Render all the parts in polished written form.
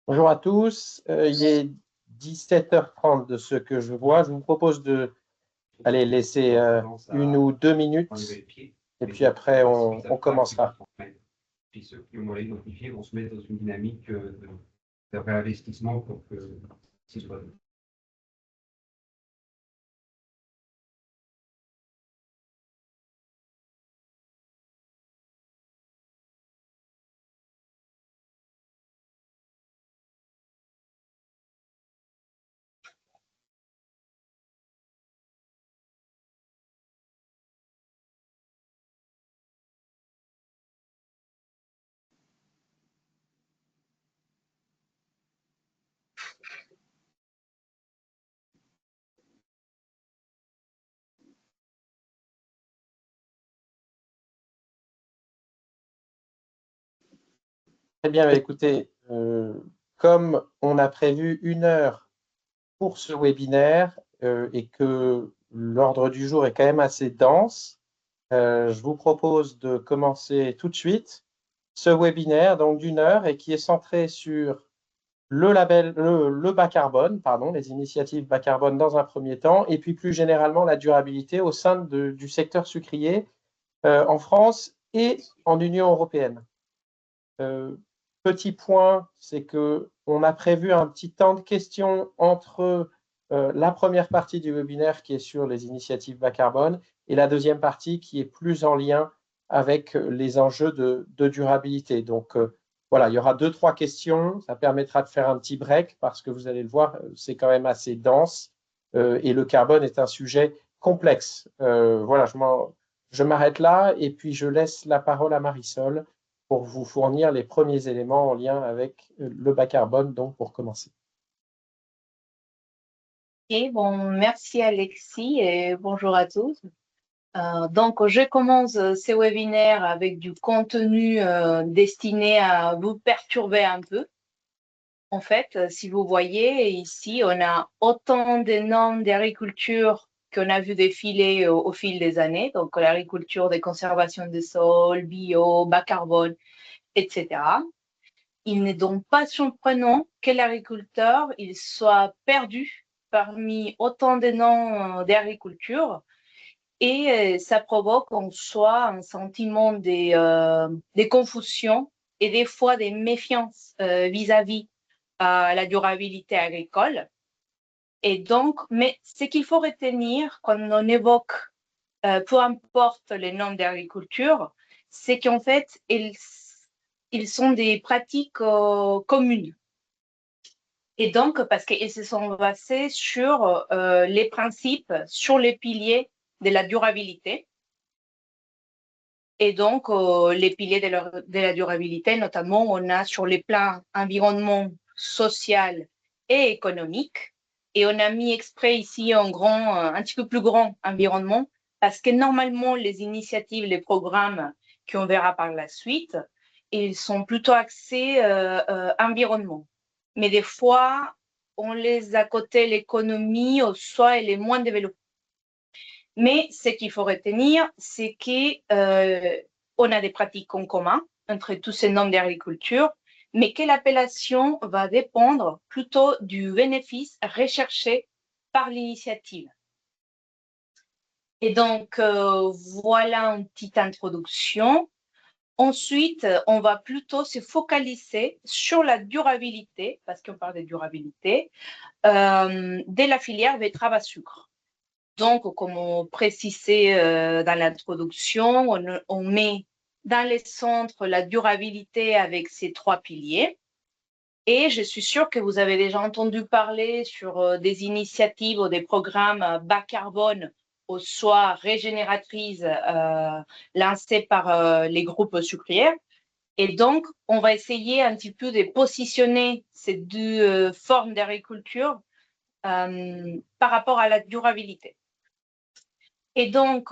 Bonjour à tous. Il est 17h30 de ce que je vois. Je vous propose de laisser 1 ou 2 minutes et puis après on commencera. Puis ceux qui ont identifié vont se mettre dans une dynamique de réinvestissement pour que ce soit. Très bien, écoutez, comme on a prévu 1 heure pour ce webinaire et que l'ordre du jour est quand même assez dense, je vous propose de commencer tout de suite ce webinaire donc d'1 heure et qui est centré sur le bas carbone, pardon, les initiatives bas carbone dans un premier temps, et puis plus généralement la durabilité au sein du secteur sucrier en France et en Union européenne. Petit point, c'est qu'on a prévu un petit temps de questions entre la première partie du webinaire qui est sur les initiatives bas carbone et la deuxième partie qui est plus en lien avec les enjeux de durabilité. Donc, voilà, il y aura 2-3 questions. Ça permettra de faire un petit break parce que vous allez le voir, c'est quand même assez dense et le carbone est un sujet complexe. Voilà, je m'arrête là et puis je laisse la parole à Marisol pour vous fournir les premiers éléments en lien avec le bas carbone, donc pour commencer. Okay, bon, merci Alexis et bonjour à tous. Donc, je commence ce webinaire avec du contenu destiné à vous perturber un peu. En fait, si vous voyez ici, on a autant de normes d'agriculture qu'on a vu défiler au fil des années. Donc, l'agriculture de conservation des sols, bio, bas carbone, etc. Il n'est donc pas surprenant que l'agriculteur soit perdu parmi autant de noms d'agriculture et ça provoque en soi un sentiment de confusion et des fois des méfiances vis-à-vis à la durabilité agricole. Et donc, mais ce qu'il faut retenir quand on évoque, peu importe les normes d'agriculture, c'est qu'en fait, ils sont des pratiques communes. Et donc, parce qu'ils se sont basés sur les principes, sur les piliers de la durabilité. Et donc, les piliers de la durabilité, notamment, on a sur les plans environnement, social et économique. Et on a mis exprès ici un petit peu plus grand environnement, parce que normalement, les initiatives, les programmes qu'on verra par la suite, ils sont plutôt axés environnement. Mais des fois, on les a côté l'économie, soit elle est moins développée. Mais ce qu'il faut retenir, c'est qu'on a des pratiques en commun entre tous ces normes d'agriculture, mais que l'appellation va dépendre plutôt du bénéfice recherché par l'initiative. Et donc, voilà une petite introduction. Ensuite, on va plutôt se focaliser sur la durabilité, parce qu'on parle de durabilité, de la filière betterave à sucre. Donc, comme on précisait dans l'introduction, on met dans le centre la durabilité avec ces 3 piliers. Et je suis sûre que vous avez déjà entendu parler sur des initiatives ou des programmes bas carbone ou soit régénératrices lancés par les groupes sucriers. Et donc, on va essayer un petit peu de positionner ces 2 formes d'agriculture par rapport à la durabilité. Et donc,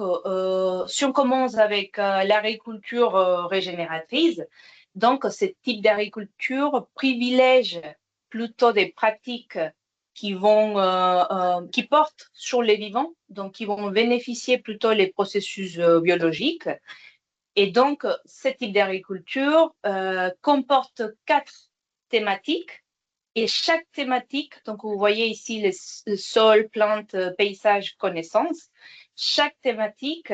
si on commence avec l'agriculture régénératrice, donc ce type d'agriculture privilège plutôt des pratiques qui portent sur les vivants, donc qui vont bénéficier plutôt les processus biologiques. Et donc, ce type d'agriculture comporte 4 thématiques Et chaque thématique, donc vous voyez ici le sol, plantes, paysage, connaissances, chaque thématique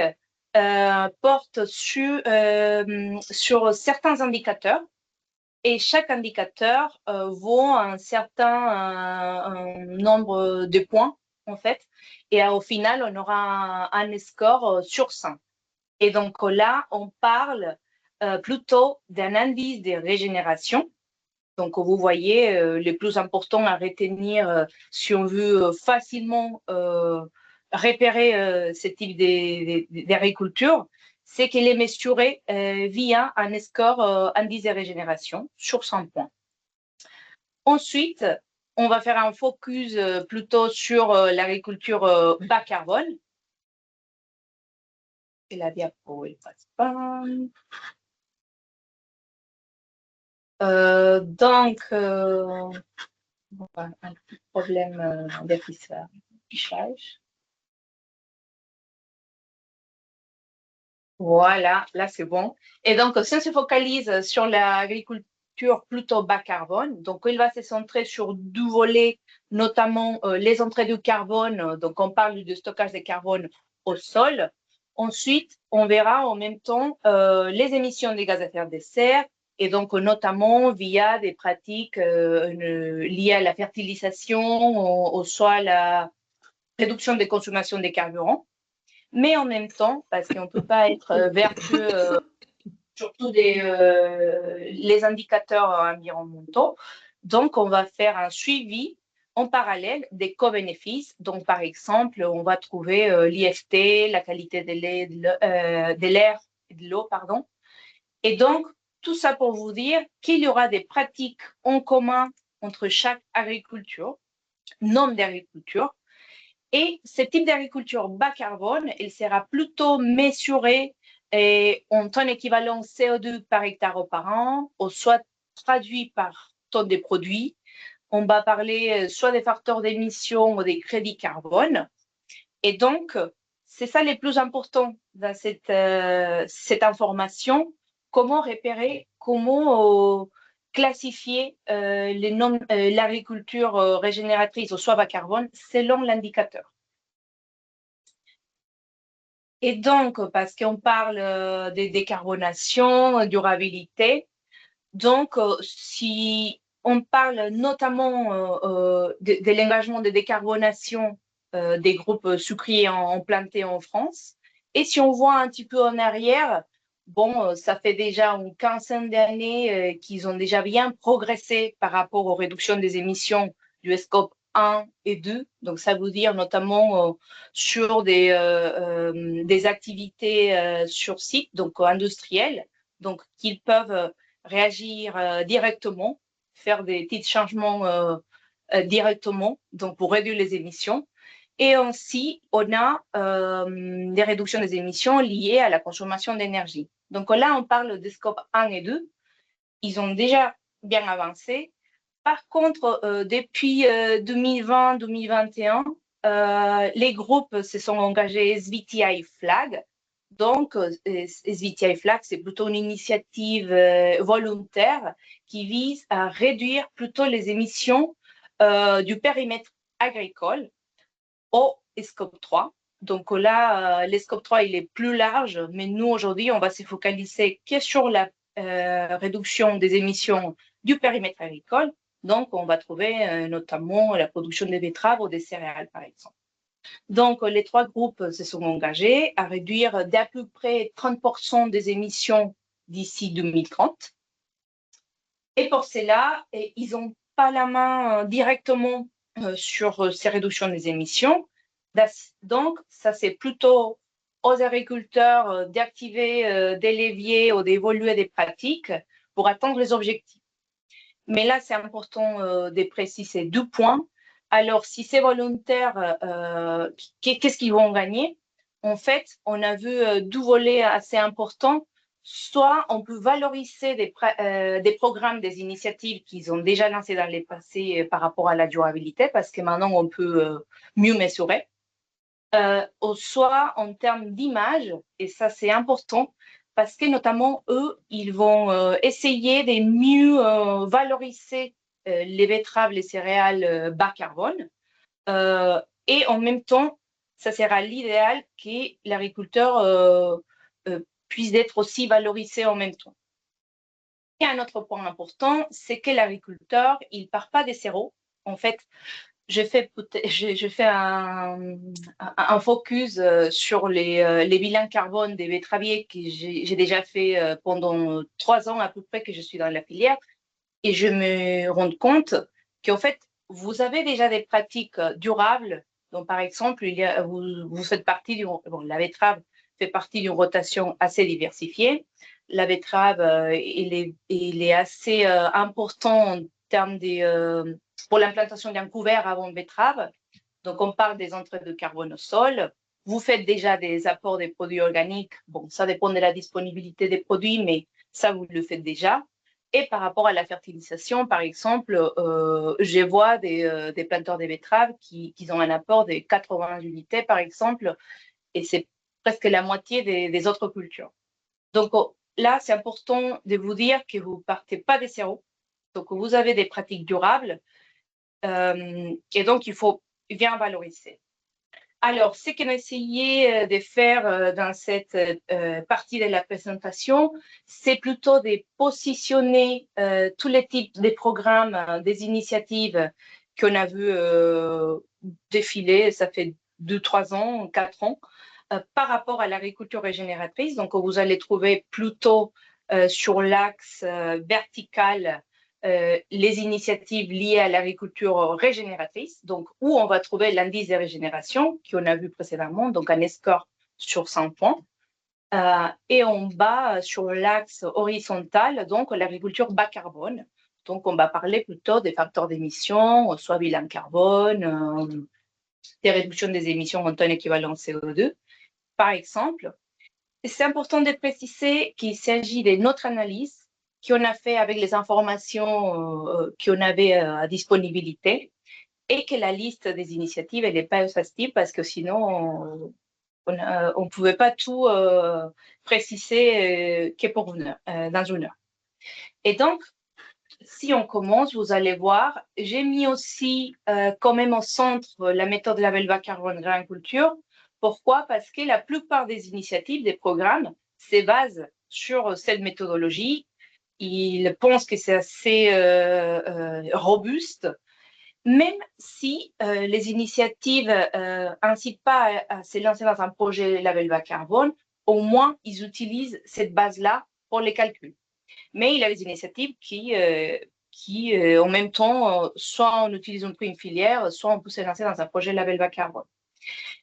porte sur certains indicateurs et chaque indicateur vaut un certain nombre de points en fait. Et au final, on aura un score sur 5. Et donc là, on parle plutôt d'un indice de régénération. Donc, vous voyez, le plus important à retenir si on veut facilement repérer ce type d'agriculture, c'est qu'elle est mesurée via un score indice de régénération sur 100 points. Ensuite, on va faire un focus plutôt sur l'agriculture bas carbone. Et la diapo, elle passe pas. Donc, un petit problème d'affichage. Voilà, là c'est bon. Et donc, si on se focalise sur l'agriculture plutôt bas carbone, donc il va se centrer sur deux volets, notamment les entrées de carbone. Donc, on parle de stockage de carbone au sol. Ensuite, on verra en même temps les émissions de gaz à effet de serre, et donc notamment via des pratiques liées à la fertilisation ou soit la réduction des consommations des carburants. Mais en même temps, parce qu'on ne peut pas être vertueux surtout les indicateurs environnementaux, donc on va faire un suivi en parallèle des co-bénéfices. Donc, par exemple, on va trouver l'IFT, la qualité de l'air et de l'eau, pardon. Et donc, tout ça pour vous dire qu'il y aura des pratiques en commun entre chaque agriculture, nombre d'agriculture. Et ce type d'agriculture bas carbone, il sera plutôt mesuré en tonnes équivalent CO2 par hectare ou par an, ou soit traduit par tonne de produits. On va parler soit des facteurs d'émission ou des crédits carbone. Et donc, c'est ça le plus important dans cette information. Comment repérer, comment classifier l'agriculture régénératrice ou soit bas carbone selon l'indicateur. Et donc, parce qu'on parle de décarbonation, durabilité, donc si on parle notamment de l'engagement de décarbonation des groupes sucriers implantés en France, et si on voit un petit peu en arrière, bon, ça fait déjà une quinzaine d'années qu'ils ont déjà bien progressé par rapport aux réductions des émissions du scope 1 et 2. Donc, ça veut dire notamment sur des activités sur site, donc industrielles, donc qu'ils peuvent réagir directement, faire des petits changements directement, donc pour réduire les émissions. Et aussi, on a des réductions des émissions liées à la consommation d'énergie. Donc là, on parle des scopes 1 et 2. Ils ont déjà bien avancé. Par contre, depuis 2020-2021, les groupes se sont engagés SBTi Flag. Donc, SBTi Flag, c'est plutôt une initiative volontaire qui vise à réduire plutôt les émissions du périmètre agricole au scope 3. Donc là, le scope 3, il est plus large, mais nous, aujourd'hui, on va se focaliser que sur la réduction des émissions du périmètre agricole. Donc, on va trouver notamment la production des betteraves ou des céréales, par exemple. Donc, les trois groupes se sont engagés à réduire d'à peu près 30% des émissions d'ici 2030. Et pour cela, ils n'ont pas la main directement sur ces réductions des émissions. Donc, ça, c'est plutôt aux agriculteurs d'activer des leviers ou d'évoluer des pratiques pour atteindre les objectifs. Mais là, c'est important de préciser deux points. Alors, si c'est volontaire, qu'est-ce qu'ils vont gagner? En fait, on a vu deux volets assez importants. Soit on peut valoriser des programmes, des initiatives qu'ils ont déjà lancées dans le passé par rapport à la durabilité, parce que maintenant, on peut mieux mesurer. Soit en termes d'image, et ça, c'est important, parce que notamment, eux, ils vont essayer de mieux valoriser les betteraves, les céréales bas carbone. Et en même temps, ça sera l'idéal que l'agriculteur puisse être aussi valorisé en même temps. Et un autre point important, c'est que l'agriculteur, il ne part pas des zéros. En fait, je fais un focus sur les bilans carbone des betteraviers que j'ai déjà fait pendant 3 ans à peu près que je suis dans la filière. Et je me rends compte qu'en fait, vous avez déjà des pratiques durables. Donc, par exemple, vous faites partie la betterave fait partie d'une rotation assez diversifiée. La betterave, il est assez important en termes pour l'implantation d'un couvert avant betterave. Donc, on parle des entrées de carbone au sol. Vous faites déjà des apports des produits organiques. Bon, ça dépend de la disponibilité des produits, mais ça, vous le faites déjà. Et par rapport à la fertilisation, par exemple, je vois des planteurs de betteraves qui ont un apport de 80 unités, par exemple, et c'est presque la moitié des autres cultures. Donc là, c'est important de vous dire que vous ne partez pas des zéros. Donc, vous avez des pratiques durables et donc il faut bien valoriser. Alors, ce qu'on a essayé de faire dans cette partie de la présentation, c'est plutôt de positionner tous les types de programmes, des initiatives qu'on a vu défiler, ça fait 2, 3 ans, 4 ans, par rapport à l'agriculture régénératrice. Donc, vous allez trouver plutôt sur l'axe vertical les initiatives liées à l'agriculture régénératrice, donc où on va trouver l'indice de régénération qu'on a vu précédemment, donc un score sur 100 points. Et en bas, sur l'axe horizontal, donc l'agriculture bas carbone. Donc, on va parler plutôt des facteurs d'émission, soit bilan carbone, des réductions des émissions en tonnes équivalent CO2, par exemple. C'est important de préciser qu'il s'agit de notre analyse qu'on a fait avec les informations qu'on avait à disponibilité et que la liste des initiatives n'est pas exhaustive parce que sinon on ne pouvait pas tout préciser pour dans une heure. Et donc, si on commence, vous allez voir, j'ai mis aussi quand même au centre la méthode label bas carbone grain culture. Pourquoi? Parce que la plupart des initiatives, des programmes, se basent sur cette méthodologie. Ils pensent que c'est assez robuste, même si les initiatives n'incitent pas à se lancer dans un projet label bas carbone, au moins ils utilisent cette base-là pour les calculs. Mais il y a des initiatives qui en même temps, soit on utilise une filière, soit on peut se lancer dans un projet label bas carbone.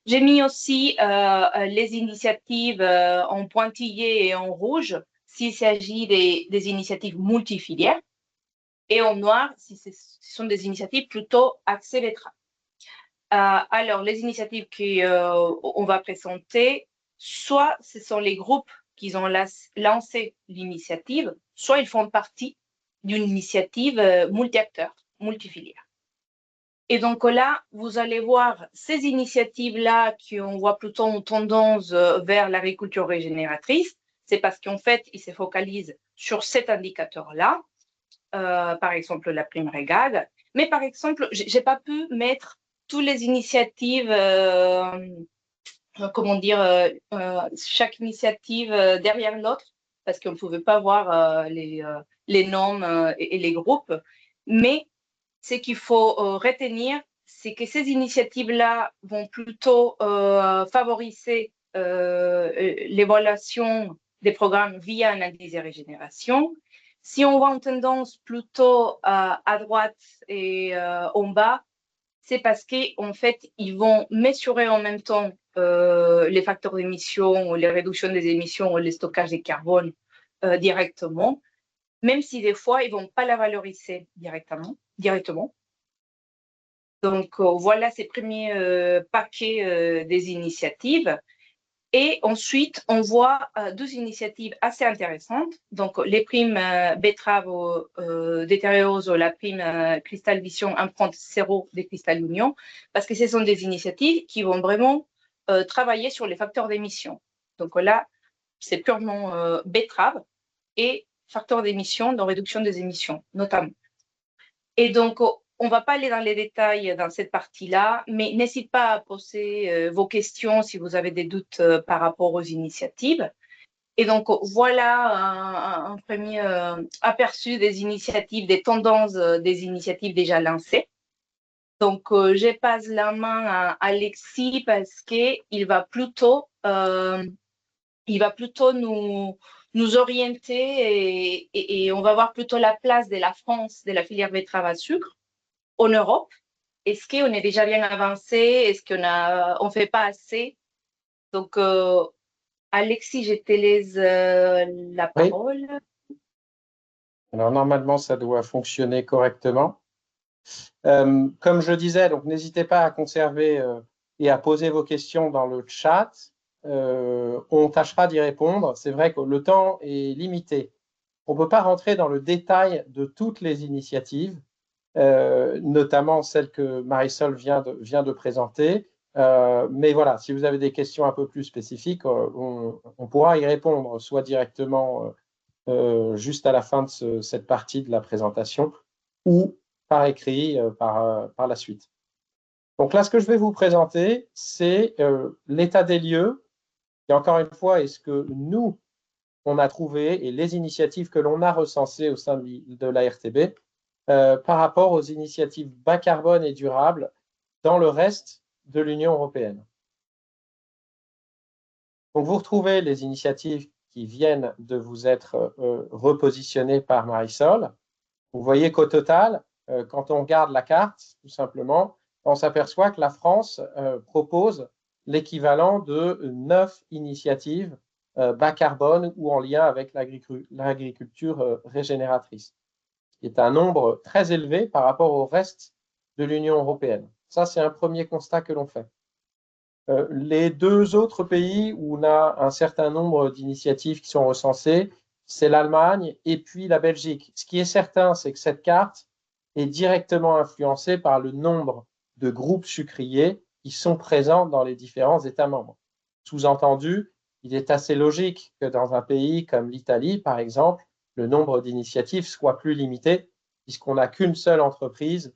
J'ai mis aussi les initiatives en pointillé et en rouge s'il s'agit des initiatives multifilières et en noir si ce sont des initiatives plutôt axées betterave. Alors, les initiatives qu'on va présenter, soit ce sont les groupes qui ont lancé l'initiative, soit ils font partie d'une initiative multi-acteurs, multifilières. Et donc là, vous allez voir ces initiatives-là qu'on voit plutôt en tendance vers l'agriculture régénératrice. C'est parce qu'en fait, ils se focalisent sur cet indicateur-là, par exemple la prime régale. Mais par exemple, je n'ai pas pu mettre toutes les initiatives, chaque initiative derrière l'autre, parce qu'on ne pouvait pas voir les noms et les groupes. Mais ce qu'il faut retenir, c'est que ces initiatives-là vont plutôt favoriser l'évaluation des programmes via un indice de régénération. Si on va en tendance plutôt à droite et en bas, c'est parce qu'en fait, ils vont mesurer en même temps les facteurs d'émission, les réductions des émissions, le stockage de carbone directement, même si des fois, ils ne vont pas la valoriser directement. Donc, voilà ces premiers paquets des initiatives. Et ensuite, on voit 2 initiatives assez intéressantes. Donc, les primes betterave détériorose, la prime Cristal Vision empreinte 0 des Cristal Union, parce que ce sont des initiatives qui vont vraiment travailler sur les facteurs d'émission. Donc là, c'est purement betterave et facteurs d'émission dans réduction des émissions, notamment. Et donc, on ne va pas aller dans les détails dans cette partie-là, mais n'hésitez pas à poser vos questions si vous avez des doutes par rapport aux initiatives. Et donc, voilà un premier aperçu des initiatives, des tendances des initiatives déjà lancées. Donc, je passe la main à Alexis parce qu'il va plutôt, nous orienter et on va voir plutôt la place de la France, de la filière betterave à sucre en Europe. Est-ce qu'on est déjà bien avancé? Est-ce qu'on ne fait pas assez? Donc, Alexis, je te laisse la parole. Alors, normalement, ça doit fonctionner correctement. Comme je disais, donc n'hésitez pas à conserver et à poser vos questions dans le chat. On tâchera d'y répondre. C'est vrai que le temps est limité. On ne peut pas rentrer dans le détail de toutes les initiatives, notamment celles que Marisol vient de présenter. Mais voilà, si vous avez des questions un peu plus spécifiques, on pourra y répondre, soit directement juste à la fin de cette partie de la présentation, ou par écrit par la suite. Donc là, ce que je vais vous présenter, c'est l'état des lieux, et encore une fois, est-ce que nous, on a trouvé, et les initiatives que l'on a recensées au sein de la RTB, par rapport aux initiatives bas carbone et durables dans le reste de l'Union européenne. Donc vous retrouvez les initiatives qui viennent de vous être repositionnées par Marisol. Vous voyez qu'au total, quand on regarde la carte, tout simplement, on s'aperçoit que la France propose l'équivalent de 9 initiatives bas carbone ou en lien avec l'agriculture régénératrice, qui est un nombre très élevé par rapport au reste de l'Union européenne. Ça, c'est un premier constat que l'on fait. Les deux autres pays où on a un certain nombre d'initiatives qui sont recensées, c'est l'Allemagne et puis la Belgique. Ce qui est certain, c'est que cette carte est directement influencée par le nombre de groupes sucriers qui sont présents dans les différents États membres. Sous-entendu, il est assez logique que dans un pays comme l'Italie, par exemple, le nombre d'initiatives soit plus limité, puisqu'on n'a qu'une seule entreprise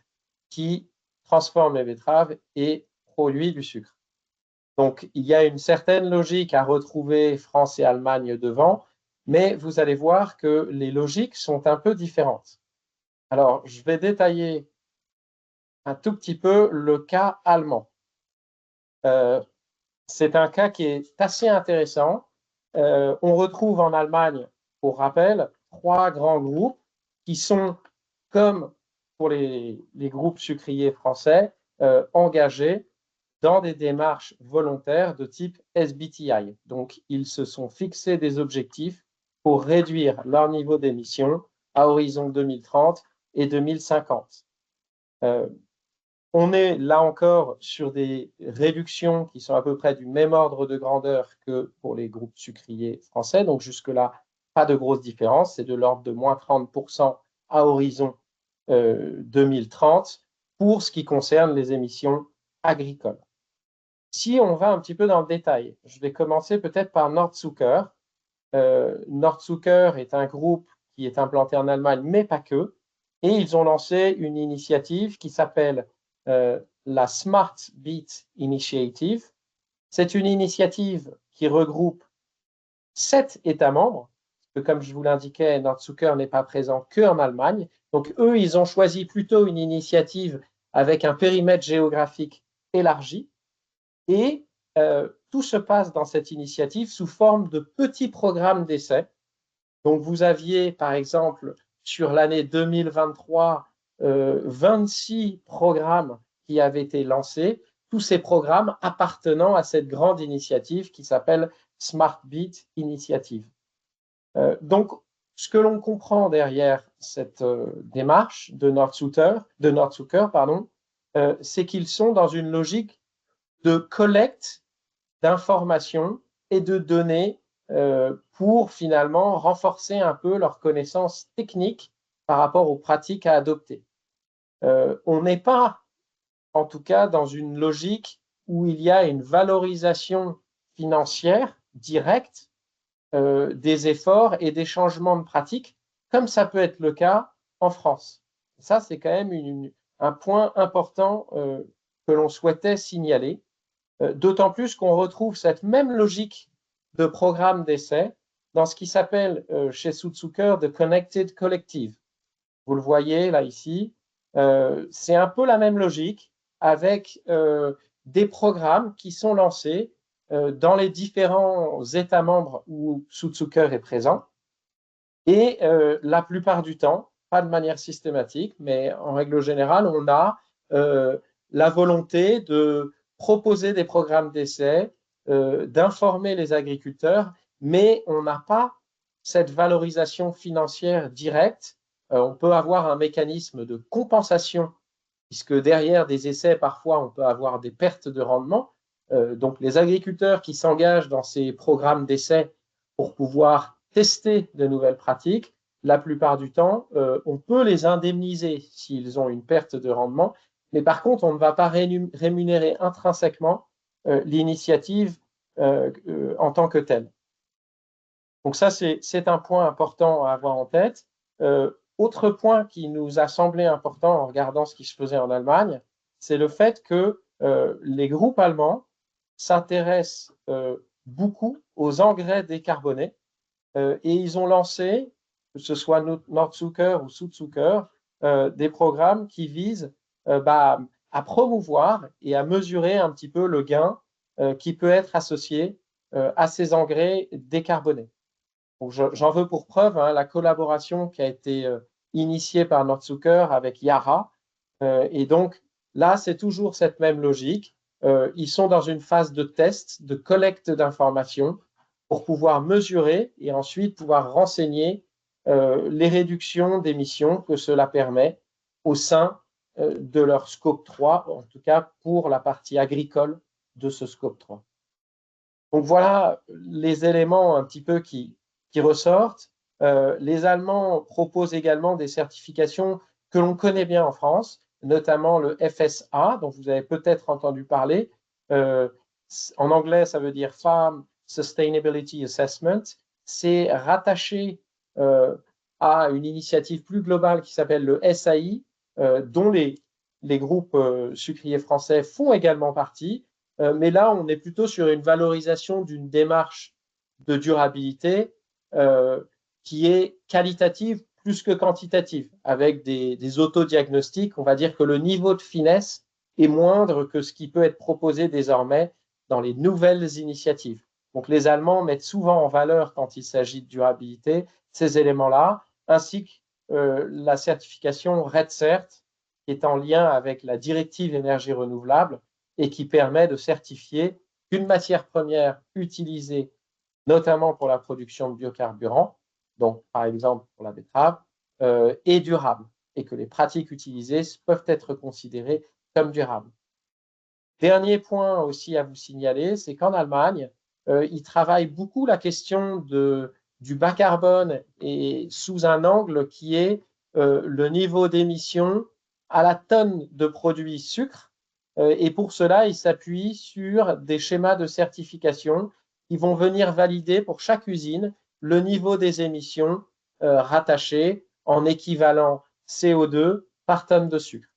qui transforme les betteraves et produit du sucre. Donc, il y a une certaine logique à retrouver France et Allemagne devant, mais vous allez voir que les logiques sont un peu différentes. Alors, je vais détailler un tout petit peu le cas allemand. C'est un cas qui est assez intéressant. On retrouve en Allemagne, pour rappel, 3 grands groupes qui sont, comme pour les groupes sucriers français, engagés dans des démarches volontaires de type SBTI. Donc, ils se sont fixés des objectifs pour réduire leur niveau d'émissions à horizon 2030 et 2050. On est là encore sur des réductions qui sont à peu près du même ordre de grandeur que pour les groupes sucriers français. Donc, jusque-là, pas de grosse différence. C'est de l'ordre de moins 30% à horizon 2030 pour ce qui concerne les émissions agricoles. Si on va un petit peu dans le détail, je vais commencer peut-être par Nordzucker. Nordzucker est un groupe qui est implanté en Allemagne, mais pas que. Et ils ont lancé une initiative qui s'appelle la Smart Beet Initiative. C'est une initiative qui regroupe 7 États membres, parce que comme je vous l'indiquais, Nordzucker n'est pas présent qu'en Allemagne. Donc eux, ils ont choisi plutôt une initiative avec un périmètre géographique élargi. Et tout se passe dans cette initiative sous forme de petits programmes d'essai. Donc, vous aviez, par exemple, sur l'année 2023, 26 programmes qui avaient été lancés, tous ces programmes appartenant à cette grande initiative qui s'appelle Smart Beet Initiative. Donc, ce que l'on comprend derrière cette démarche de Nordzucker, c'est qu'ils sont dans une logique de collecte d'informations et de données pour finalement renforcer un peu leurs connaissances techniques par rapport aux pratiques à adopter. On n'est pas, en tout cas, dans une logique où il y a une valorisation financière directe des efforts et des changements de pratiques, comme ça peut être le cas en France. Ça, c'est quand même un point important que l'on souhaitait signaler, d'autant plus qu'on retrouve cette même logique de programme d'essai dans ce qui s'appelle chez Südzucker The Connected Collective. Vous le voyez là ici, c'est un peu la même logique avec des programmes qui sont lancés dans les différents États membres où Südzucker est présent. Et la plupart du temps, pas de manière systématique, mais en règle générale, on a la volonté de proposer des programmes d'essai, d'informer les agriculteurs, mais on n'a pas cette valorisation financière directe. On peut avoir un mécanisme de compensation, puisque derrière des essais, parfois, on peut avoir des pertes de rendement. Donc, les agriculteurs qui s'engagent dans ces programmes d'essai pour pouvoir tester de nouvelles pratiques, la plupart du temps, on peut les indemniser s'ils ont une perte de rendement, mais par contre, on ne va pas rémunérer intrinsèquement l'initiative en tant que telle. Donc ça, c'est un point important à avoir en tête. Autre point qui nous a semblé important en regardant ce qui se faisait en Allemagne, c'est le fait que les groupes allemands s'intéressent beaucoup aux engrais décarbonés et ils ont lancé, que ce soit Nordzucker ou Südzucker, des programmes qui visent à promouvoir et à mesurer un petit peu le gain qui peut être associé à ces engrais décarbonés. J'en veux pour preuve la collaboration qui a été initiée par Nordzucker avec Yara. Et donc là, c'est toujours cette même logique. Ils sont dans une phase de test, de collecte d'informations pour pouvoir mesurer et ensuite pouvoir renseigner les réductions d'émissions que cela permet au sein de leur scope 3, en tout cas pour la partie agricole de ce scope 3. Donc voilà les éléments un petit peu qui ressortent. Les Allemands proposent également des certifications que l'on connaît bien en France, notamment le FSA, dont vous avez peut-être entendu parler. En anglais, ça veut dire Farm Sustainability Assessment. C'est rattaché à une initiative plus globale qui s'appelle le SAI, dont les groupes sucriers français font également partie. Mais là, on est plutôt sur une valorisation d'une démarche de durabilité qui est qualitative plus que quantitative, avec des autodiagnostics. On va dire que le niveau de finesse est moindre que ce qui peut être proposé désormais dans les nouvelles initiatives. Donc les Allemands mettent souvent en valeur, quand il s'agit de durabilité, ces éléments-là, ainsi que la certification REDCERT, qui est en lien avec la directive énergie renouvelable et qui permet de certifier qu'une matière première utilisée notamment pour la production de biocarburants, donc par exemple pour la betterave, est durable et que les pratiques utilisées peuvent être considérées comme durables. Dernier point aussi à vous signaler, c'est qu'en Allemagne, ils travaillent beaucoup la question du bas carbone et sous un angle qui est le niveau d'émission à la tonne de produits sucre. Et pour cela, ils s'appuient sur des schémas de certification qui vont venir valider pour chaque usine le niveau des émissions rattachées en équivalent CO2 par tonne de sucre.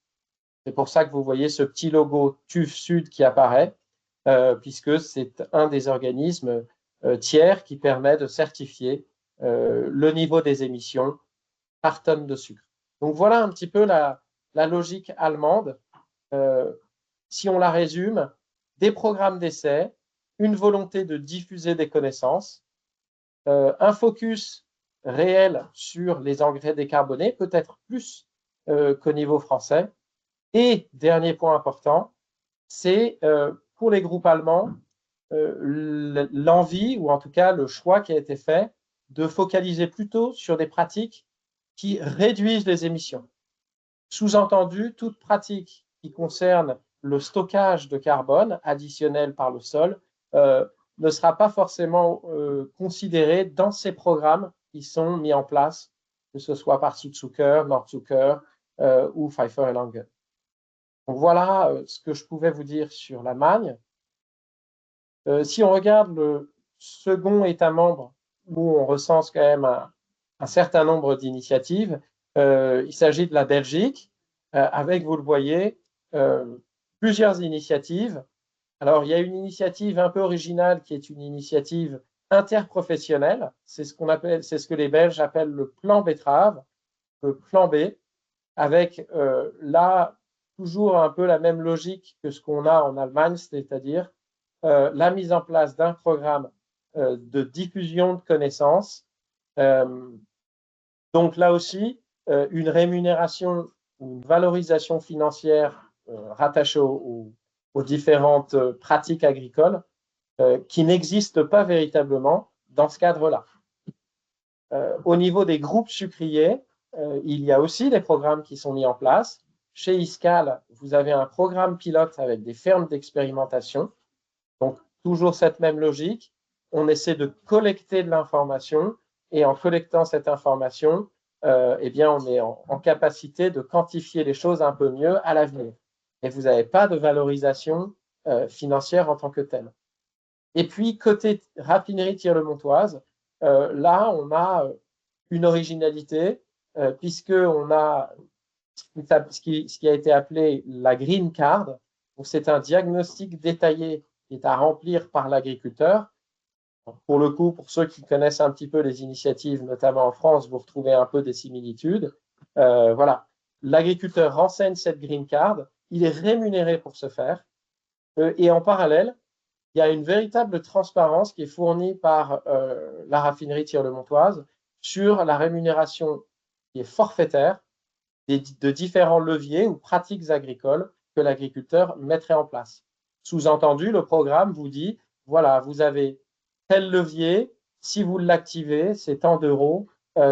C'est pour ça que vous voyez ce petit logo TÜV Sud qui apparaît, puisque c'est un des organismes tiers qui permet de certifier le niveau des émissions par tonne de sucre. Donc voilà un petit peu la logique allemande. Si on la résume, des programmes d'essai, une volonté de diffuser des connaissances, un focus réel sur les engrais décarbonés, peut-être plus qu'au niveau français. Et dernier point important, c'est pour les groupes allemands l'envie, ou en tout cas le choix qui a été fait, de focaliser plutôt sur des pratiques qui réduisent les émissions. Sous-entendu, toute pratique qui concerne le stockage de carbone additionnel par le sol ne sera pas forcément considérée dans ces programmes qui sont mis en place, que ce soit par Südzucker, Nordzucker ou Pfeiffer et Lange. Donc voilà ce que je pouvais vous dire sur l'Allemagne. Si on regarde le second État membre où on recense quand même un certain nombre d'initiatives, Il s'agit de la Belgique, avec, vous le voyez, plusieurs initiatives. Alors, il y a une initiative un peu originale qui est une initiative interprofessionnelle. C'est ce que les Belges appellent le plan betterave, le plan B, avec là toujours un peu la même logique que ce qu'on a en Allemagne, c'est-à-dire la mise en place d'un programme de diffusion de connaissances. Donc là aussi, une rémunération, une valorisation financière rattachée aux différentes pratiques agricoles qui n'existent pas véritablement dans ce cadre-là. Au niveau des groupes sucriers, il y a aussi des programmes qui sont mis en place. Chez ISCAL, vous avez un programme pilote avec des fermes d'expérimentation. Donc, toujours cette même logique. On essaie de collecter de l'information et en collectant cette information, eh bien, on est en capacité de quantifier les choses un peu mieux à l'avenir. Et vous n'avez pas de valorisation financière en tant que telle. Et puis, côté raffinerie Tire-le-Montoise, là, on a une originalité, puisqu'on a ce qui a été appelé la Green Card. C'est un diagnostic détaillé qui est à remplir par l'agriculteur. Pour le coup, pour ceux qui connaissent un petit peu les initiatives, notamment en France, vous retrouvez un peu des similitudes. Voilà, l'agriculteur renseigne cette Green Card, il est rémunéré pour ce faire, et en parallèle, il y a une véritable transparence qui est fournie par la raffinerie Tire-le-Montoise sur la rémunération qui est forfaitaire de différents leviers ou pratiques agricoles que l'agriculteur mettrait en place. Sous-entendu, le programme vous dit, voilà, vous avez tel levier, si vous l'activez, c'est tant d'euros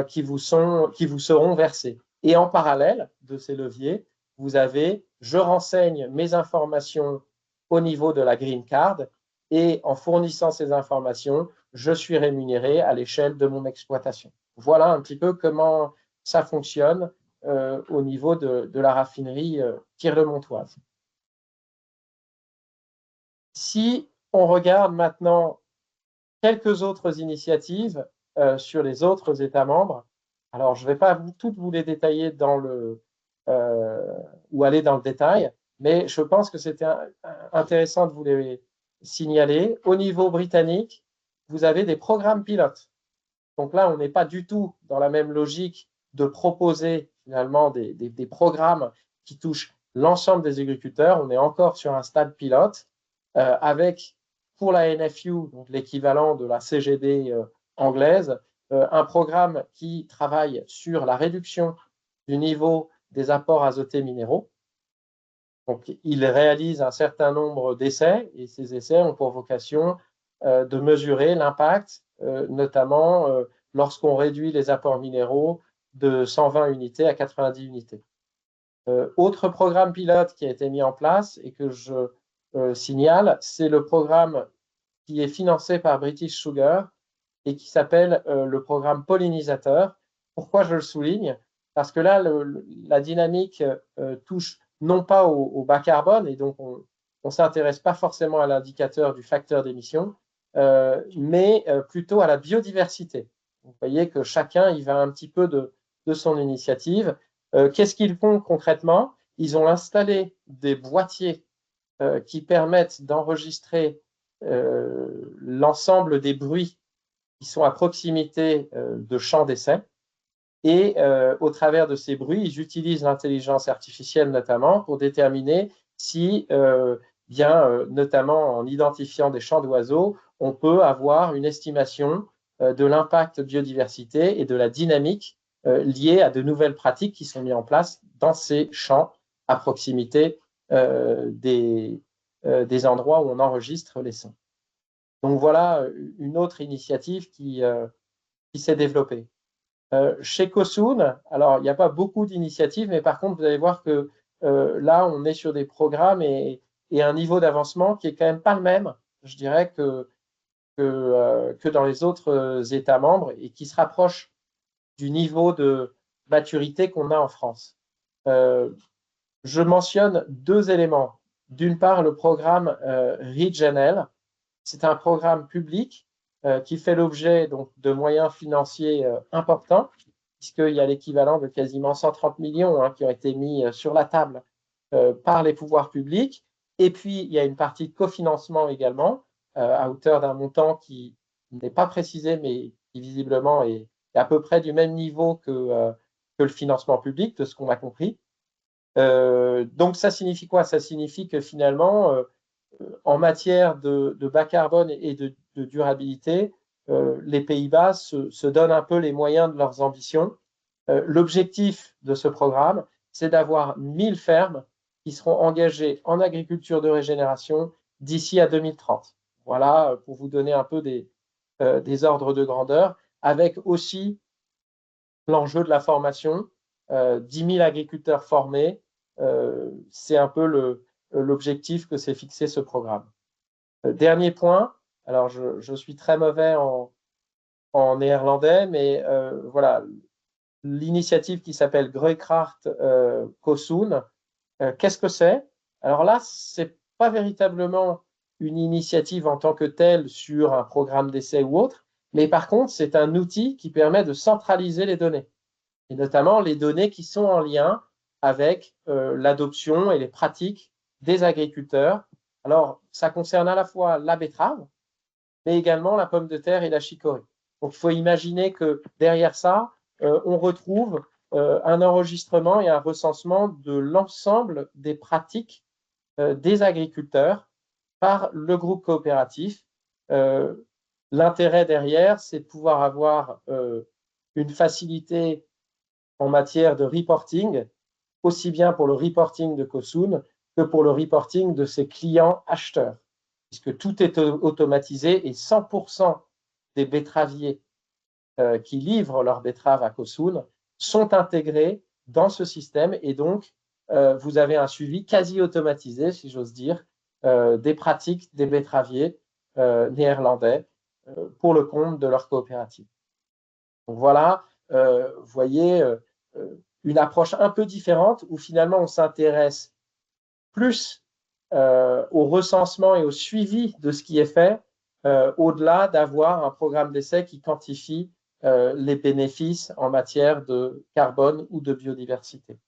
qui vous seront versés. Et en parallèle de ces leviers, vous avez, je renseigne mes informations au niveau de la Green Card et en fournissant ces informations, je suis rémunéré à l'échelle de mon exploitation. Voilà un petit peu comment ça fonctionne au niveau de la raffinerie Tire-le-Montoise. Si on regarde maintenant quelques autres initiatives sur les autres États membres, alors je ne vais pas toutes vous les détailler ou aller dans le détail, mais je pense que c'était intéressant de vous les signaler. Au niveau britannique, vous avez des programmes pilotes. Donc là, on n'est pas du tout dans la même logique de proposer finalement des programmes qui touchent l'ensemble des agriculteurs. On est encore sur un stade pilote avec, pour la NFU, donc l'équivalent de la CGD anglaise, un programme qui travaille sur la réduction du niveau des apports azotés minéraux. Donc, il réalise un certain nombre d'essais et ces essais ont pour vocation de mesurer l'impact, notamment lorsqu'on réduit les apports minéraux de 120 unités à 90 unités. Autre programme pilote qui a été mis en place et que je signale, c'est le programme qui est financé par British Sugar et qui s'appelle le programme pollinisateur. Pourquoi je le souligne? Parce que là, la dynamique touche non pas au bas carbone, et donc on ne s'intéresse pas forcément à l'indicateur du facteur d'émission, mais plutôt à la biodiversité. Vous voyez que chacun y va un petit peu de son initiative. Qu'est-ce qu'ils font concrètement? Ils ont installé des boîtiers qui permettent d'enregistrer l'ensemble des bruits qui sont à proximité de champs d'essai. Et au travers de ces bruits, ils utilisent l'intelligence artificielle notamment pour déterminer si, notamment en identifiant des champs d'oiseaux, on peut avoir une estimation de l'impact biodiversité et de la dynamique liée à de nouvelles pratiques qui sont mises en place dans ces champs à proximité des endroits où on enregistre les sons. Donc voilà une autre initiative qui s'est développée. Chez COSUN, alors il n'y a pas beaucoup d'initiatives, mais par contre, vous allez voir que là, on est sur des programmes et un niveau d'avancement qui est quand même pas le même, je dirais, que dans les autres États membres et qui se rapproche du niveau de maturité qu'on a en France. Je mentionne deux éléments. D'une part, le programme REGENEL, c'est un programme public qui fait l'objet donc de moyens financiers importants. puisqu'il y a l'équivalent de quasiment 130 millions qui ont été mis sur la table par les pouvoirs publics. Et puis, il y a une partie de cofinancement également, à hauteur d'un montant qui n'est pas précisé, mais qui visiblement est à peu près du même niveau que le financement public, de ce qu'on a compris. Donc, ça signifie quoi? Ça signifie que finalement, en matière de bas carbone et de durabilité, les Pays-Bas se donnent un peu les moyens de leurs ambitions. L'objectif de ce programme, c'est d'avoir 1000 fermes qui seront engagées en agriculture de régénération d'ici à 2030. Voilà, pour vous donner un peu des ordres de grandeur, avec aussi l'enjeu de la formation, 10 000 agriculteurs formés, c'est un peu l'objectif que s'est fixé ce programme. Dernier point, alors je suis très mauvais en néerlandais, mais voilà, l'initiative qui s'appelle Grøykracht Kosoen, qu'est-ce que c'est? Alors là, ce n'est pas véritablement une initiative en tant que telle sur un programme d'essai ou autre, mais par contre, c'est un outil qui permet de centraliser les données, et notamment les données qui sont en lien avec l'adoption et les pratiques des agriculteurs. Alors, ça concerne à la fois la betterave, mais également la pomme de terre et la chicorée. Donc, il faut imaginer que derrière ça, on retrouve un enregistrement et un recensement de l'ensemble des pratiques des agriculteurs par le groupe coopératif. L'intérêt derrière, c'est de pouvoir avoir une facilité en matière de reporting, aussi bien pour le reporting de Kosoen que pour le reporting de ses clients acheteurs, puisque tout est automatisé et 100% des betteraviers qui livrent leurs betteraves à Kosoen sont intégrés dans ce système, et donc vous avez un suivi quasi automatisé, si j'ose dire, des pratiques des betteraviers néerlandais pour le compte de leur coopérative. Donc voilà, vous voyez, une approche un peu différente où finalement on s'intéresse plus au recensement et au suivi de ce qui est fait, au-delà d'avoir un programme d'essai qui quantifie les bénéfices en matière de carbone ou de biodiversité.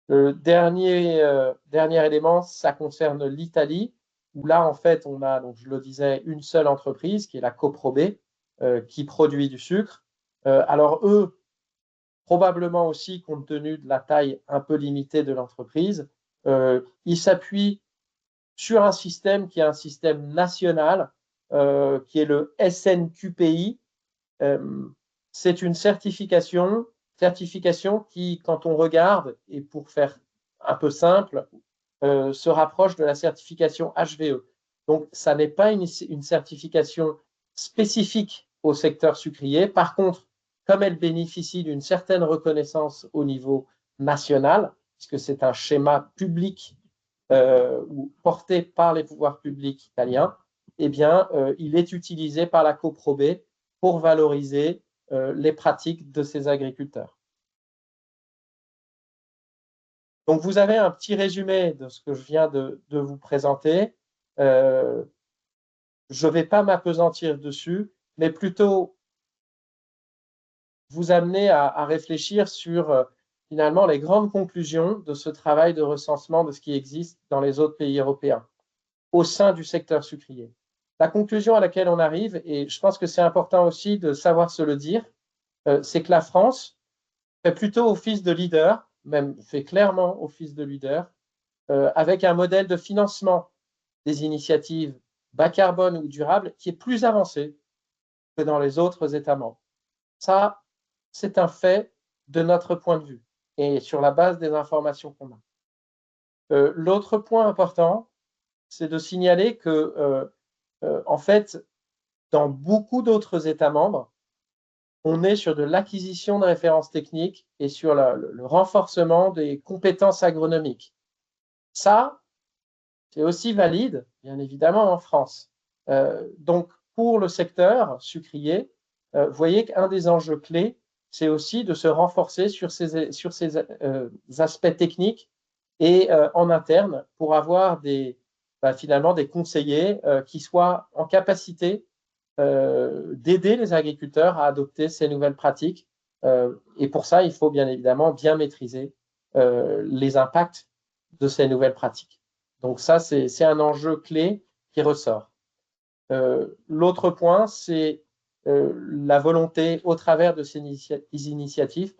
Le dernier élément, ça concerne l'Italie, où là, en fait, on a, donc je le disais, une seule entreprise, qui est la Coprobé, qui produit du sucre. Alors eux, probablement aussi, compte tenu de la taille un peu limitée de l'entreprise, ils s'appuient sur un système qui est un système national, qui est le SNQPI. C'est une certification qui, quand on regarde, et pour faire un peu simple, se rapproche de la certification HVE. Donc, ça n'est pas une certification spécifique au secteur sucrier. Par contre, comme elle bénéficie d'une certaine reconnaissance au niveau national, puisque c'est un schéma public ou porté par les pouvoirs publics italiens, eh bien, il est utilisé par la Coprobé pour valoriser les pratiques de ces agriculteurs. Donc, vous avez un petit résumé de ce que je viens de vous présenter. Je ne vais pas m'appesantir dessus, mais plutôt vous amener à réfléchir sur finalement les grandes conclusions de ce travail de recensement de ce qui existe dans les autres pays européens au sein du secteur sucrier. La conclusion à laquelle on arrive, et je pense que c'est important aussi de savoir se le dire, c'est que la France fait plutôt office de leader, même fait clairement office de leader, avec un modèle de financement des initiatives bas carbone ou durables qui est plus avancé que dans les autres États membres. Ça, c'est un fait de notre point de vue et sur la base des informations qu'on a. L'autre point important, c'est de signaler que, en fait, dans beaucoup d'autres États membres, on est sur de l'acquisition de références techniques et sur le renforcement des compétences agronomiques. Ça, c'est aussi valide, bien évidemment, en France. Donc, pour le secteur sucrier, vous voyez qu'un des enjeux clés, c'est aussi de se renforcer sur ces aspects techniques et en interne pour avoir finalement des conseillers qui soient en capacité d'aider les agriculteurs à adopter ces nouvelles pratiques. Et pour ça, il faut bien évidemment bien maîtriser les impacts de ces nouvelles pratiques. Donc ça, c'est un enjeu clé qui ressort. L'autre point, c'est la volonté, au travers de ces initiatives,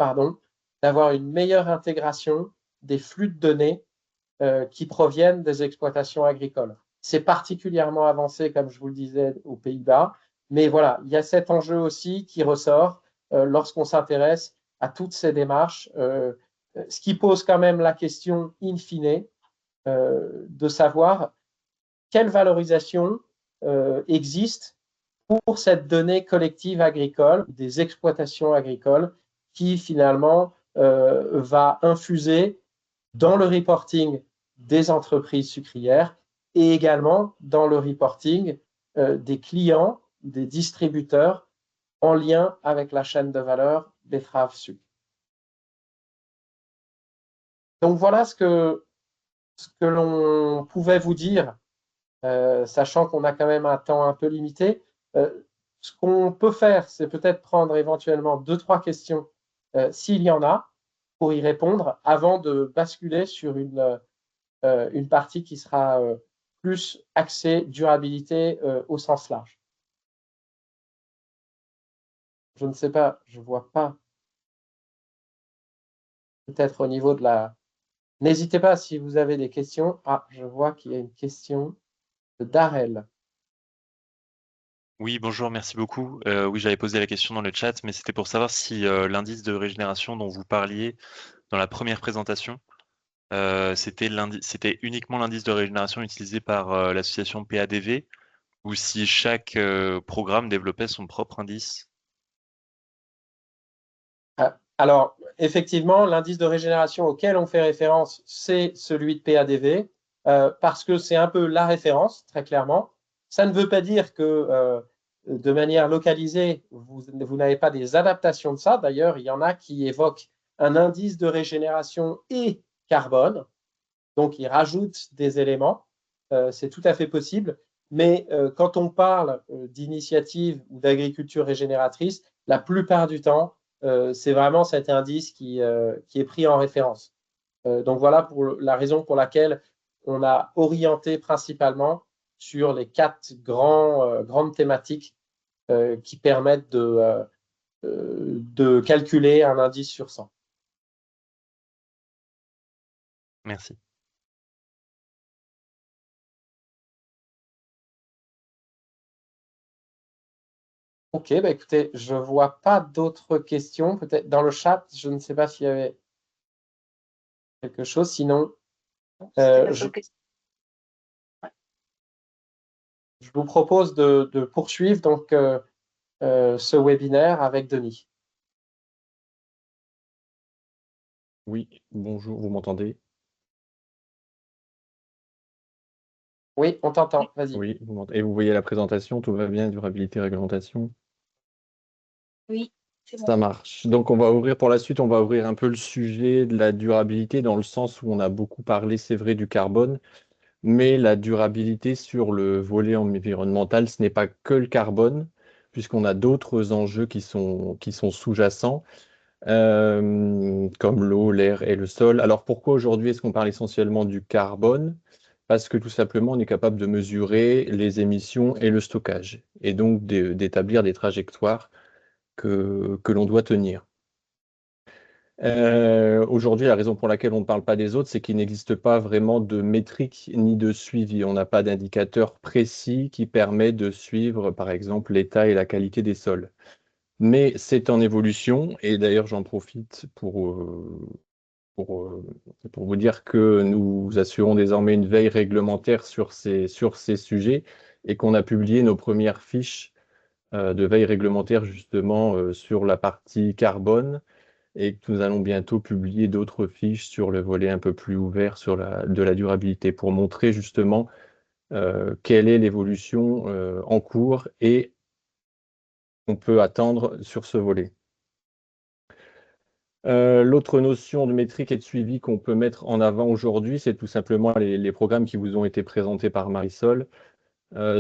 d'avoir une meilleure intégration des flux de données qui proviennent des exploitations agricoles. C'est particulièrement avancé, comme je vous le disais, aux Pays-Bas, mais voilà, il y a cet enjeu aussi qui ressort lorsqu'on s'intéresse à toutes ces démarches, ce qui pose quand même la question in fine de savoir quelle valorisation existe pour cette donnée collective agricole, des exploitations agricoles, qui finalement va infuser dans le reporting des entreprises sucrières et également dans le reporting des clients, des distributeurs en lien avec la chaîne de valeur betterave-sucre. Donc voilà ce que l'on pouvait vous dire, sachant qu'on a quand même un temps un peu limité. Ce qu'on peut faire, c'est peut-être prendre éventuellement 2-3 questions, s'il y en a, pour y répondre, avant de basculer sur une partie qui sera plus axée durabilité au sens large. Je ne sais pas, je ne vois pas. Peut-être au niveau de la... N'hésitez pas si vous avez des questions. Ah, je vois qu'il y a une question de Darrell. Oui, bonjour, merci beaucoup. Oui, j'avais posé la question dans le chat, mais c'était pour savoir si l'indice de régénération dont vous parliez dans la première présentation, c'était uniquement l'indice de régénération utilisé par l'association PADV ou si chaque programme développait son propre indice. Alors, effectivement, l'indice de régénération auquel on fait référence, c'est celui de PADV, parce que c'est un peu la référence, très clairement. Ça ne veut pas dire que de manière localisée, vous n'avez pas des adaptations de ça. D'ailleurs, il y en a qui évoquent un indice de régénération et carbone. Donc, ils rajoutent des éléments. C'est tout à fait possible. Mais quand on parle d'initiative ou d'agriculture régénératrice, la plupart du temps, c'est vraiment cet indice qui est pris en référence. Donc voilà pour la raison pour laquelle on a orienté principalement sur les 4 grandes thématiques qui permettent de calculer un indice sur 100. Merci. Ok, bah écoutez, je ne vois pas d'autres questions. Peut-être dans le chat, je ne sais pas s'il y avait quelque chose. Sinon, je vous propose de poursuivre donc, ce webinaire avec Denis. Oui, bonjour, vous m'entendez? Oui, on t'entend, vas-y. Oui, et vous voyez la présentation, tout va bien, durabilité, réglementation? Oui, c'est bon. Ça marche. Donc, on va ouvrir pour la suite, on va ouvrir un peu le sujet de la durabilité dans le sens où on a beaucoup parlé, c'est vrai, du carbone, mais la durabilité sur le volet environnemental, ce n'est pas que le carbone, puisqu'on a d'autres enjeux qui sont sous-jacents, comme l'eau, l'air et le sol. Alors, pourquoi aujourd'hui est-ce qu'on parle essentiellement du carbone? Parce que tout simplement, on est capable de mesurer les émissions et le stockage, et donc d'établir des trajectoires que l'on doit tenir. Aujourd'hui, la raison pour laquelle on ne parle pas des autres, c'est qu'il n'existe pas vraiment de métrique ni de suivi. On n'a pas d'indicateur précis qui permet de suivre, par exemple, l'état et la qualité des sols. Mais c'est en évolution, et d'ailleurs, j'en profite pour vous dire que nous assurons désormais une veille réglementaire sur ces sujets et qu'on a publié nos premières fiches de veille réglementaire justement sur la partie carbone et que nous allons bientôt publier d'autres fiches sur le volet un peu plus ouvert de la durabilité pour montrer justement quelle est l'évolution en cours et qu'on peut attendre sur ce volet. L'autre notion de métrique et de suivi qu'on peut mettre en avant aujourd'hui, c'est tout simplement les programmes qui vous ont été présentés par Marisol.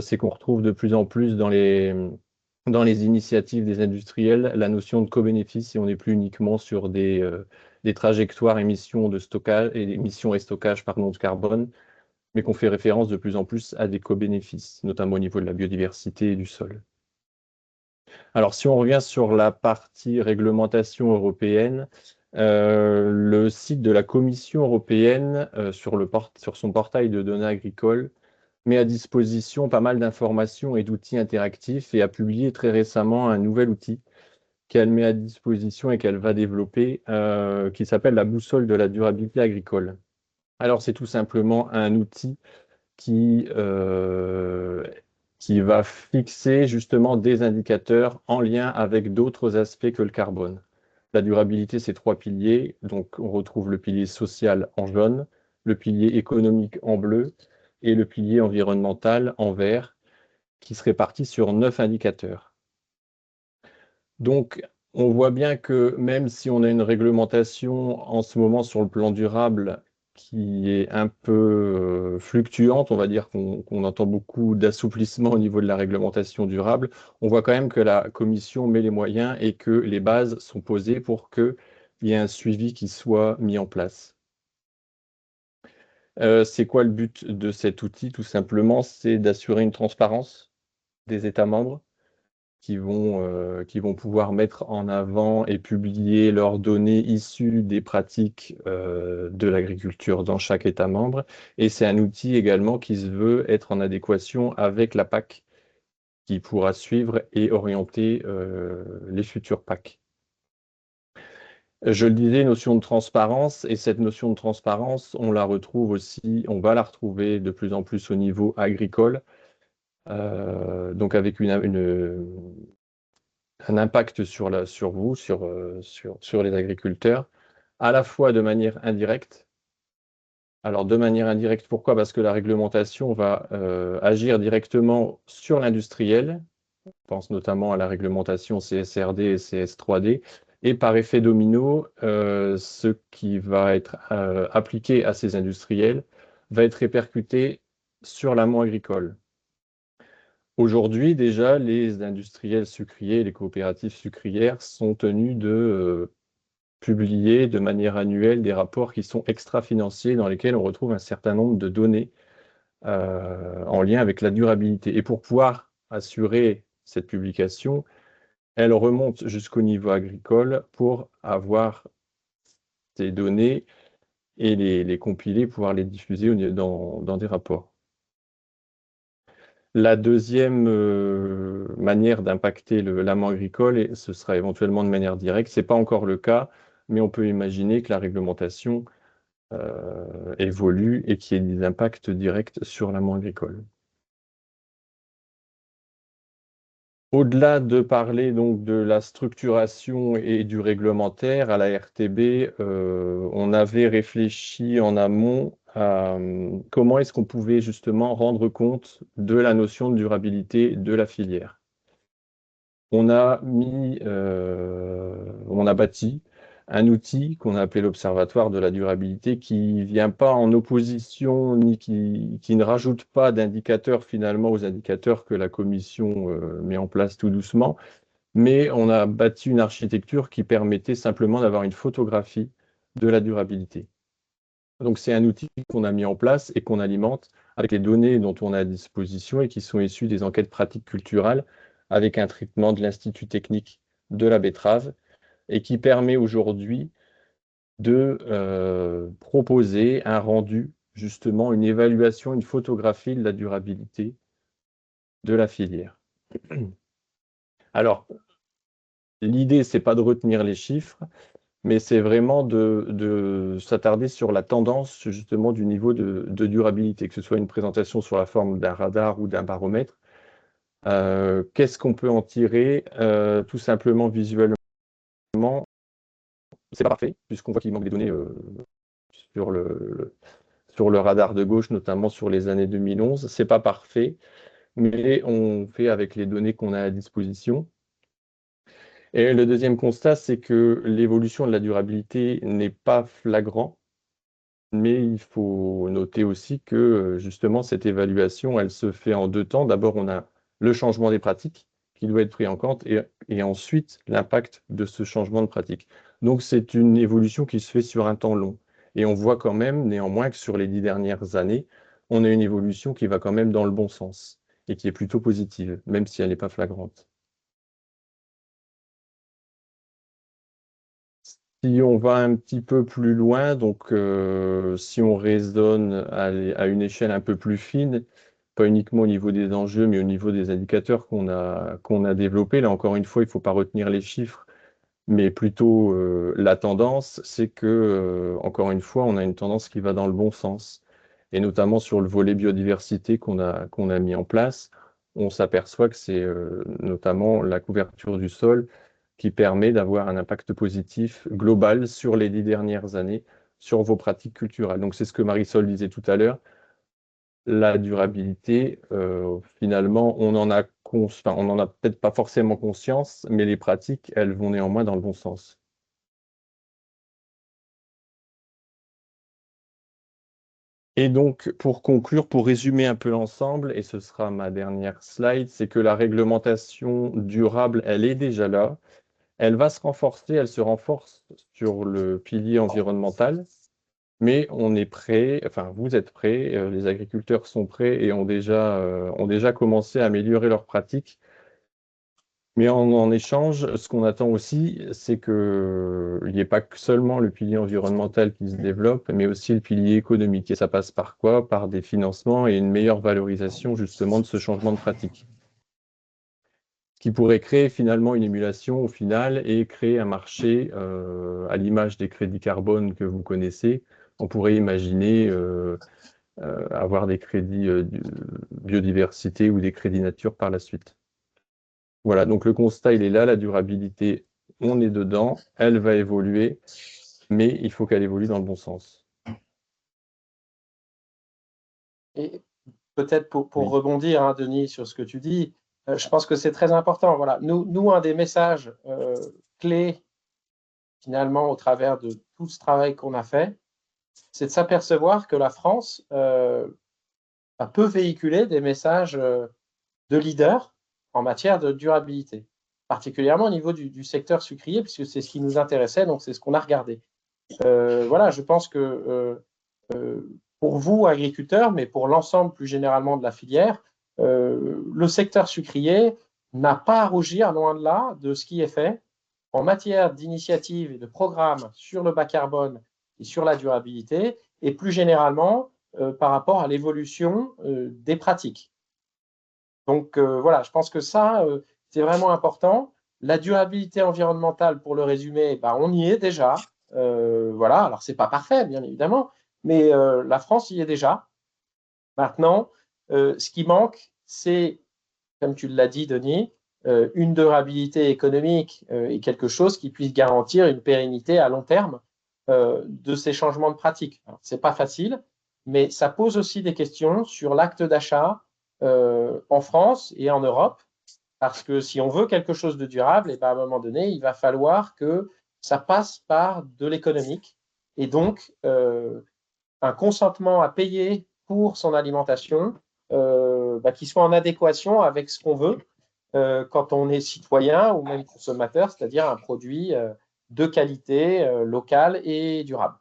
C'est qu'on retrouve de plus en plus dans les dans les initiatives des industriels la notion de co-bénéfice et on n'est plus uniquement sur des trajectoires émissions de stockage et émissions et stockage de carbone, mais qu'on fait référence de plus en plus à des co-bénéfices, notamment au niveau de la biodiversité et du sol. Alors, si on revient sur la partie réglementation européenne, le site de la Commission européenne sur son portail de données agricoles met à disposition pas mal d'informations et d'outils interactifs et a publié très récemment un nouvel outil qu'elle met à disposition et qu'elle va développer, qui s'appelle la boussole de la durabilité agricole. Alors, c'est tout simplement un outil qui va fixer justement des indicateurs en lien avec d'autres aspects que le carbone. La durabilité, c'est 3 piliers. Donc, on retrouve le pilier social en jaune, le pilier économique en bleu et le pilier environnemental en vert, qui se répartit sur 9 indicateurs. Donc, on voit bien que même si on a une réglementation en ce moment sur le plan durable qui est un peu fluctuante, on va dire qu'on entend beaucoup d'assouplissement au niveau de la réglementation durable, on voit quand même que la Commission met les moyens et que les bases sont posées pour qu'il y ait un suivi qui soit mis en place. C'est quoi le but de cet outil? Tout simplement, c'est d'assurer une transparence des États membres qui vont pouvoir mettre en avant et publier leurs données issues des pratiques de l'agriculture dans chaque État membre. Et c'est un outil également qui se veut être en adéquation avec la PAC, qui pourra suivre et orienter les futures PAC. Je le disais, notion de transparence, et cette notion de transparence, on la retrouve aussi, on va la retrouver de plus en plus au niveau agricole, donc avec un impact sur vous, sur les agriculteurs, à la fois de manière indirecte. Alors, de manière indirecte, pourquoi? Parce que la réglementation va agir directement sur l'industriel. On pense notamment à la réglementation CSRD et CS3D. Et par effet domino, ce qui va être appliqué à ces industriels va être répercuté sur l'amont agricole. Aujourd'hui, déjà, les industriels sucriers, les coopératives sucrières sont tenus de publier de manière annuelle des rapports qui sont extra-financiers dans lesquels on retrouve un certain nombre de données en lien avec la durabilité. Et pour pouvoir assurer cette publication, elle remonte jusqu'au niveau agricole pour avoir ces données et les compiler, pouvoir les diffuser dans des rapports. La deuxième manière d'impacter l'amont agricole, et ce sera éventuellement de manière directe, ce n'est pas encore le cas, mais on peut imaginer que la réglementation évolue et qu'il y ait des impacts directs sur l'amont agricole. Au-delà de parler donc de la structuration et du réglementaire à la RTB, on avait réfléchi en amont à comment est-ce qu'on pouvait justement rendre compte de la notion de durabilité de la filière. On a bâti un outil qu'on a appelé l'Observatoire de la durabilité qui ne vient pas en opposition ni qui ne rajoute pas d'indicateurs finalement aux indicateurs que la Commission met en place tout doucement, mais on a bâti une architecture qui permettait simplement d'avoir une photographie de la durabilité. Donc c'est un outil qu'on a mis en place et qu'on alimente avec les données dont on a à disposition et qui sont issues des enquêtes pratiques culturales avec un traitement de l'Institut technique de la betterave et qui permet aujourd'hui de proposer un rendu, justement une évaluation, une photographie de la durabilité de la filière. Alors, l'idée, ce n'est pas de retenir les chiffres, mais c'est vraiment de s'attarder sur la tendance justement du niveau de durabilité, que ce soit une présentation sur la forme d'un radar ou d'un baromètre. Qu'est-ce qu'on peut en tirer? Tout simplement visuellement, c'est pas parfait, puisqu'on voit qu'il manque des données sur le radar de gauche, notamment sur les années 2011. C'est pas parfait, mais on fait avec les données qu'on a à disposition. Et le deuxième constat, c'est que l'évolution de la durabilité n'est pas flagrant, mais il faut noter aussi que justement cette évaluation, elle se fait en deux temps. D'abord, on a le changement des pratiques qui doit être pris en compte et ensuite l'impact de ce changement de pratique. Donc c'est une évolution qui se fait sur un temps long. Et on voit quand même néanmoins que sur les 10 dernières années, on a une évolution qui va quand même dans le bon sens et qui est plutôt positive, même si elle n'est pas flagrante. Si on va un petit peu plus loin, donc si on raisonne à une échelle un peu plus fine, pas uniquement au niveau des enjeux, mais au niveau des indicateurs qu'on a développés, là encore une fois, il ne faut pas retenir les chiffres, mais plutôt la tendance, c'est que, encore une fois, on a une tendance qui va dans le bon sens. Et notamment sur le volet biodiversité qu'on a mis en place, on s'aperçoit que c'est notamment la couverture du sol qui permet d'avoir un impact positif global sur les 10 dernières années sur vos pratiques culturelles. Donc c'est ce que Marisol disait tout à l'heure. La durabilité, finalement, on n'en a peut-être pas forcément conscience, mais les pratiques, elles vont néanmoins dans le bon sens. Et donc, pour conclure, pour résumer un peu l'ensemble, et ce sera ma dernière slide, c'est que la réglementation durable, elle est déjà là. Elle va se renforcer, elle se renforce sur le pilier environnemental, mais on est prêt, enfin vous êtes prêts, les agriculteurs sont prêts et ont déjà commencé à améliorer leurs pratiques. Mais en échange, ce qu'on attend aussi, c'est qu'il n'y ait pas que seulement le pilier environnemental qui se développe, mais aussi le pilier économique. Et ça passe par quoi? Par des financements et une meilleure valorisation justement de ce changement de pratique. Ce qui pourrait créer finalement une émulation au final et créer un marché à l'image des crédits carbone que vous connaissez. On pourrait imaginer avoir des crédits biodiversité ou des crédits nature par la suite. Voilà, donc le constat, il est là, la durabilité, on est dedans, elle va évoluer, mais il faut qu'elle évolue dans le bon sens. Et peut-être pour Oui. rebondir, hein, Denis, sur ce que tu dis, je pense que c'est très important. Voilà, nous, un des messages clés, finalement, au travers de tout ce travail qu'on a fait, c'est de s'apercevoir que la France peut véhiculer des messages de leader en matière de durabilité, particulièrement au niveau du secteur sucrier, puisque c'est ce qui nous intéressait, donc c'est ce qu'on a regardé. Voilà, je pense que pour vous, agriculteurs, mais pour l'ensemble plus généralement de la filière, le secteur sucrier n'a pas à rougir, loin de là, de ce qui est fait en matière d'initiatives et de programmes sur le bas carbone et sur la durabilité, et plus généralement par rapport à l'évolution des pratiques. Donc voilà, je pense que ça, c'est vraiment important. La durabilité environnementale, pour le résumer, on y est déjà. Voilà, alors c'est pas parfait, bien évidemment, mais la France y est déjà. Maintenant, ce qui manque, c'est, comme tu l'as dit, Denis, une durabilité économique et quelque chose qui puisse garantir une pérennité à long terme de ces changements de pratiques. Ce n'est pas facile, mais ça pose aussi des questions sur l'acte d'achat en France et en Europe, parce que si on veut quelque chose de durable, à un moment donné, il va falloir que ça passe par de l'économique et donc un consentement à payer pour son alimentation qui soit en adéquation avec ce qu'on veut quand on est citoyen ou même consommateur, c'est-à-dire un produit de qualité, local et durable.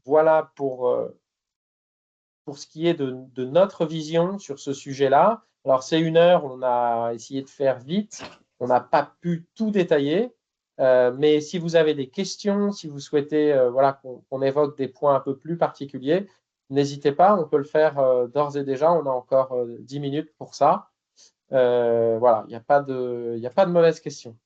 Voilà pour ce qui est de notre vision sur ce sujet-là. Alors, c'est 1 heure, on a essayé de faire vite, on n'a pas pu tout détailler, mais si vous avez des questions, si vous souhaitez voilà, qu'on évoque des points un peu plus particuliers, n'hésitez pas, on peut le faire d'ores et déjà, on a encore 10 minutes pour ça. Voilà, il n'y a pas de mauvaise question.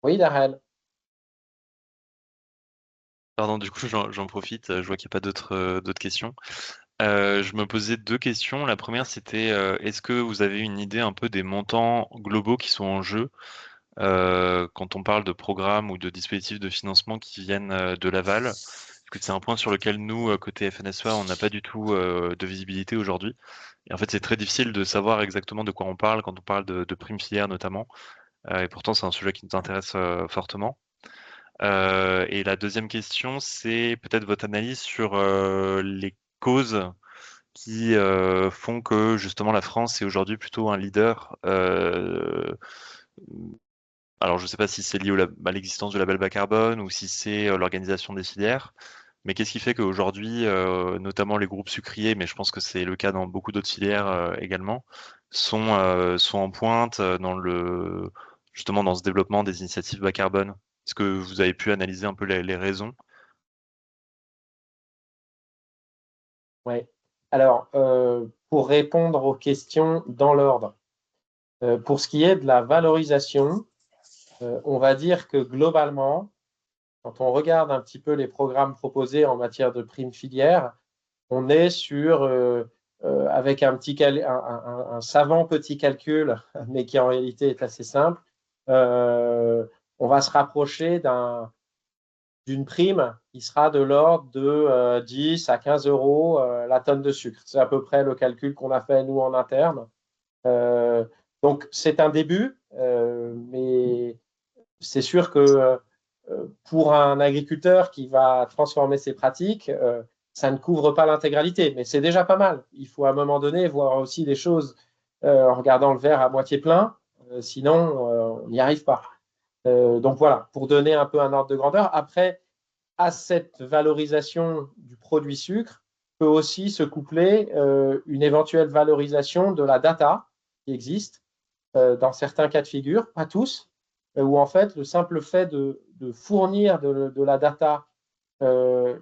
Oui, Darrell. Pardon, du coup, j'en profite, je vois qu'il n'y a pas d'autres questions. Je me posais 2 questions. La première, c'était est-ce que vous avez une idée un peu des montants globaux qui sont en jeu quand on parle de programmes ou de dispositifs de financement qui viennent de l'aval? Parce que c'est un point sur lequel nous, côté FNSEA, on n'a pas du tout de visibilité aujourd'hui. Et en fait, c'est très difficile de savoir exactement de quoi on parle quand on parle de primes filières notamment. Et pourtant, c'est un sujet qui nous intéresse fortement. Et la deuxième question, c'est peut-être votre analyse sur les causes qui font que justement la France est aujourd'hui plutôt un leader. Alors, je ne sais pas si c'est lié à l'existence du label bas carbone ou si c'est l'organisation des filières, mais qu'est-ce qui fait qu'aujourd'hui, notamment les groupes sucriers, mais je pense que c'est le cas dans beaucoup d'autres filières également, sont en pointe justement dans ce développement des initiatives bas carbone? Est-ce que vous avez pu analyser un peu les raisons? Ouais. Alors, pour répondre aux questions dans l'ordre, pour ce qui est de la valorisation, on va dire que globalement, quand on regarde un petit peu les programmes proposés en matière de primes filières, on est sur, avec un savant petit calcul, mais qui en réalité est assez simple, on va se rapprocher d'une prime qui sera de l'ordre de 10 à 15 euros la tonne de sucre. C'est à peu près le calcul qu'on a fait, nous, en interne. Donc, c'est un début, mais c'est sûr que pour un agriculteur qui va transformer ses pratiques, ça ne couvre pas l'intégralité, mais c'est déjà pas mal. Il faut à un moment donné voir aussi les choses en regardant le verre à moitié plein, sinon on n'y arrive pas. Donc voilà, pour donner un peu un ordre de grandeur. Après, à cette valorisation du produit sucre peut aussi se coupler une éventuelle valorisation de la data qui existe dans certains cas de figure, pas tous, où en fait le simple fait de fournir de la data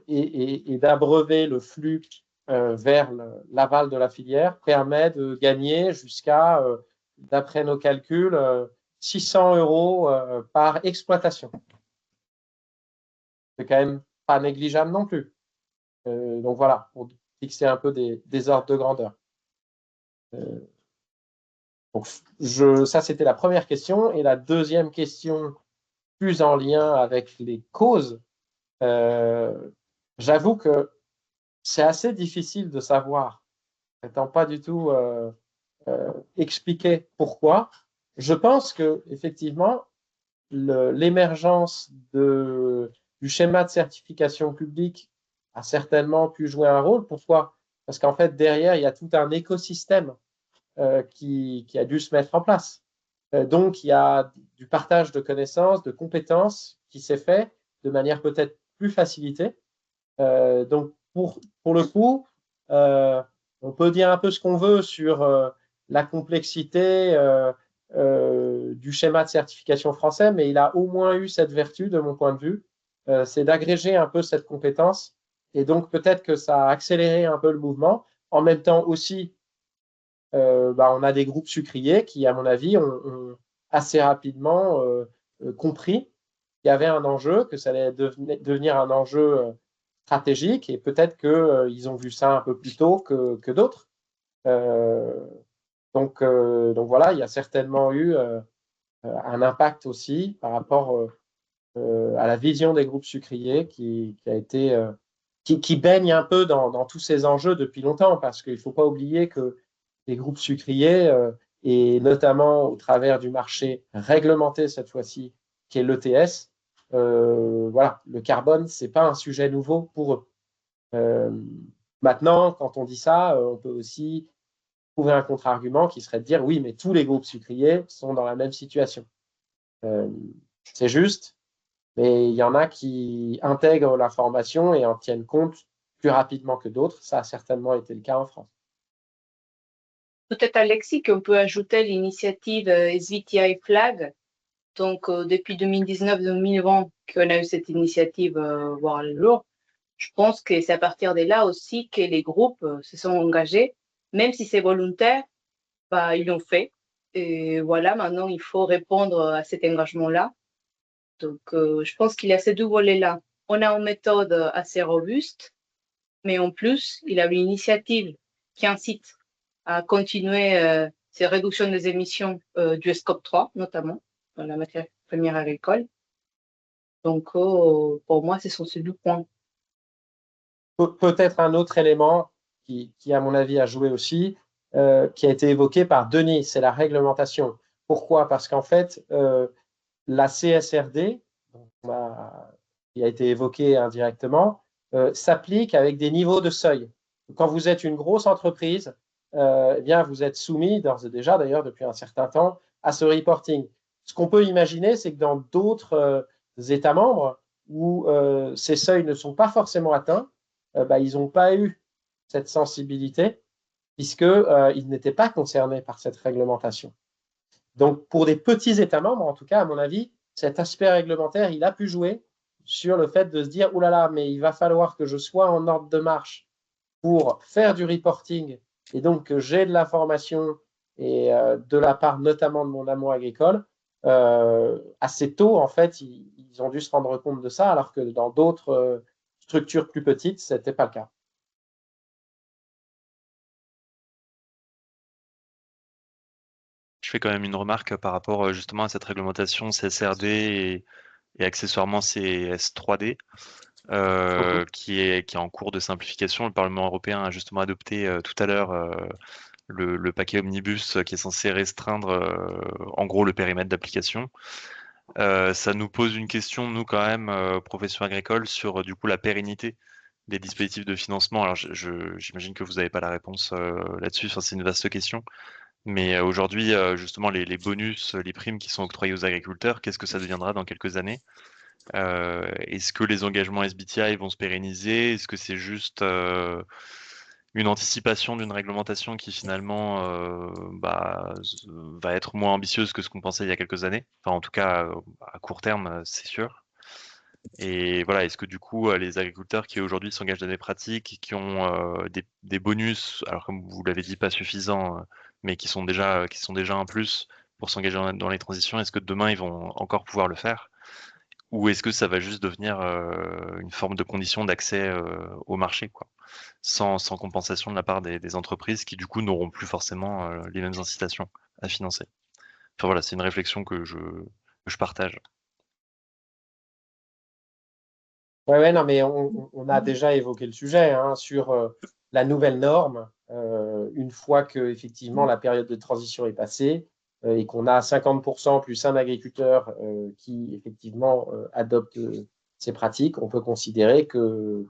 et d'abreuver le flux vers l'aval de la filière permet de gagner jusqu'à, d'après nos calculs, 600 euros par exploitation. C'est quand même pas négligeable non plus. Donc voilà, pour fixer un peu des ordres de grandeur. Donc ça, c'était la première question. Et la deuxième question, plus en lien avec les causes, j'avoue que c'est assez difficile de savoir, n'étant pas du tout expliqué pourquoi. Je pense que effectivement, l'émergence du schéma de certification publique a certainement pu jouer un rôle. Pourquoi? Parce qu'en fait, derrière, il y a tout un écosystème qui a dû se mettre en place. Donc, il y a du partage de connaissances, de compétences qui s'est fait de manière peut-être plus facilitée. Donc, pour le coup, on peut dire un peu ce qu'on veut sur la complexité du schéma de certification français, mais il a au moins eu cette vertu, de mon point de vue, c'est d'agréger un peu cette compétence. Et donc, peut-être que ça a accéléré un peu le mouvement. En même temps aussi, on a des groupes sucriers qui, à mon avis, ont assez rapidement compris qu'il y avait un enjeu, que ça allait devenir un enjeu stratégique, et peut-être qu'ils ont vu ça un peu plus tôt que d'autres. Donc voilà, il y a certainement eu un impact aussi par rapport à la vision des groupes sucriers qui a été qui baigne un peu dans tous ces enjeux depuis longtemps, parce qu'il ne faut pas oublier que les groupes sucriers, et notamment au travers du marché réglementé cette fois-ci, qui est l'ETS, voilà, le carbone, ce n'est pas un sujet nouveau pour eux. Maintenant, quand on dit ça, on peut aussi trouver un contre-argument qui serait de dire oui, mais tous les groupes sucriers sont dans la même situation. C'est juste, mais il y en a qui intègrent l'information et en tiennent compte plus rapidement que d'autres. Ça a certainement été le cas en France. Peut-être, Alexis, qu'on peut ajouter l'initiative SBTi Flag. Donc, depuis 2019-2020 qu'on a eu cette initiative voir le jour. Je pense que c'est à partir de là aussi que les groupes se sont engagés. Même si c'est volontaire, ils l'ont fait. Et voilà, maintenant, il faut répondre à cet engagement-là. Donc, je pense qu'il y a ces deux volets-là. On a une méthode assez robuste, mais en plus, il y a une initiative qui incite à continuer ces réductions des émissions du Scope 3, notamment, dans la matière première agricole. Donc, pour moi, ce sont ces deux points. Peut-être un autre élément qui, à mon avis, a joué aussi, qui a été évoqué par Denis, c'est la réglementation. Pourquoi? Parce qu'en fait, la CSRD, qui a été évoquée indirectement, s'applique avec des niveaux de seuil. Quand vous êtes une grosse entreprise, eh bien, vous êtes soumis, d'ores et déjà, d'ailleurs, depuis un certain temps, à ce reporting. Ce qu'on peut imaginer, c'est que dans d'autres États membres où ces seuils ne sont pas forcément atteints, ils n'ont pas eu cette sensibilité puisqu'ils n'étaient pas concernés par cette réglementation. Donc, pour des petits États membres, en tout cas, à mon avis, cet aspect réglementaire, il a pu jouer sur le fait de se dire, oh là là, mais il va falloir que je sois en ordre de marche pour faire du reporting et donc que j'ai de l'information et de la part notamment de mon amont agricole. Assez tôt, en fait, ils ont dû se rendre compte de ça, alors que dans d'autres structures plus petites, ce n'était pas le cas. Je fais quand même une remarque par rapport justement à cette réglementation CSRD et accessoirement CS3D qui est en cours de simplification. Le Parlement européen a justement adopté tout à l'heure le paquet Omnibus qui est censé restreindre en gros le périmètre d'application. Ça nous pose une question, nous quand même, profession agricole, sur du coup la pérennité des dispositifs de financement. Alors j'imagine que vous n'avez pas la réponse là-dessus, enfin, c'est une vaste question. Mais aujourd'hui, justement, les bonus, les primes qui sont octroyées aux agriculteurs, qu'est-ce que ça deviendra dans quelques années? Est-ce que les engagements SBTI vont se pérenniser? Est-ce que c'est juste une anticipation d'une réglementation qui finalement va être moins ambitieuse que ce qu'on pensait il y a quelques années? Enfin, en tout cas, à court terme, c'est sûr. Et voilà, est-ce que du coup, les agriculteurs qui aujourd'hui s'engagent dans des pratiques, qui ont des bonus, alors comme vous l'avez dit, pas suffisants, mais qui sont déjà un plus pour s'engager dans les transitions, est-ce que demain ils vont encore pouvoir le faire? Ou est-ce que ça va juste devenir une forme de condition d'accès au marché, quoi, sans compensation de la part des entreprises qui du coup n'auront plus forcément les mêmes incitations à financer? Enfin voilà, c'est une réflexion que je partage. Ouais, non, mais on a déjà évoqué le sujet sur la nouvelle norme. Une fois que effectivement la période de transition est passée et qu'on a 50% plus un agriculteur qui effectivement adopte ces pratiques, on peut considérer que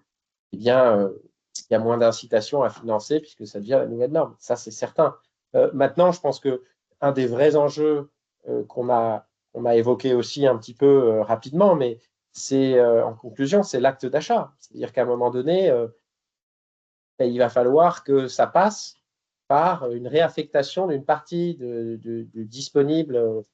eh bien, il y a moins d'incitation à financer puisque ça devient la nouvelle norme. Ça, c'est certain. Maintenant, je pense que un des vrais enjeux qu'on a évoqué aussi un petit peu rapidement, mais c'est en conclusion, c'est l'acte d'achat. C'est-à-dire qu'à un moment donné, il va falloir que ça passe par une réaffectation d'une partie de disponible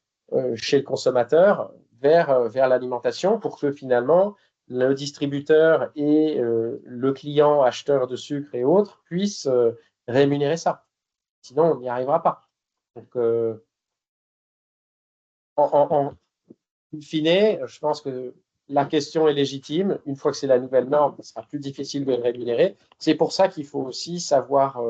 chez le consommateur vers l'alimentation pour que finalement le distributeur et le client acheteur de sucre et autres puissent rémunérer ça. Sinon, on n'y arrivera pas. Donc, en fine, je pense que la question est légitime. Une fois que c'est la nouvelle norme, ce sera plus difficile de le rémunérer. C'est pour ça qu'il faut aussi savoir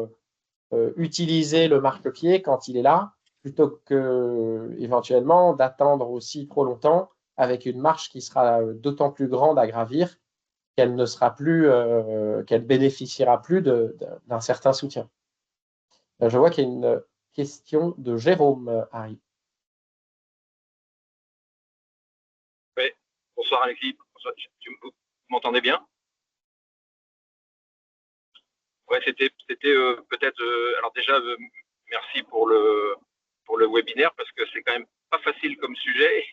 utiliser le marque-pied quand il est là, plutôt que éventuellement d'attendre aussi trop longtemps avec une marche qui sera d'autant plus grande à gravir qu'elle ne sera plus, qu'elle bénéficiera plus d'un certain soutien. Je vois qu'il y a une question de Jérôme, Harry. Oui, bonsoir Alexis. Vous m'entendez bien? Ouais, c'était peut-être. Alors déjà, merci pour le webinaire parce que c'est quand même pas facile comme sujet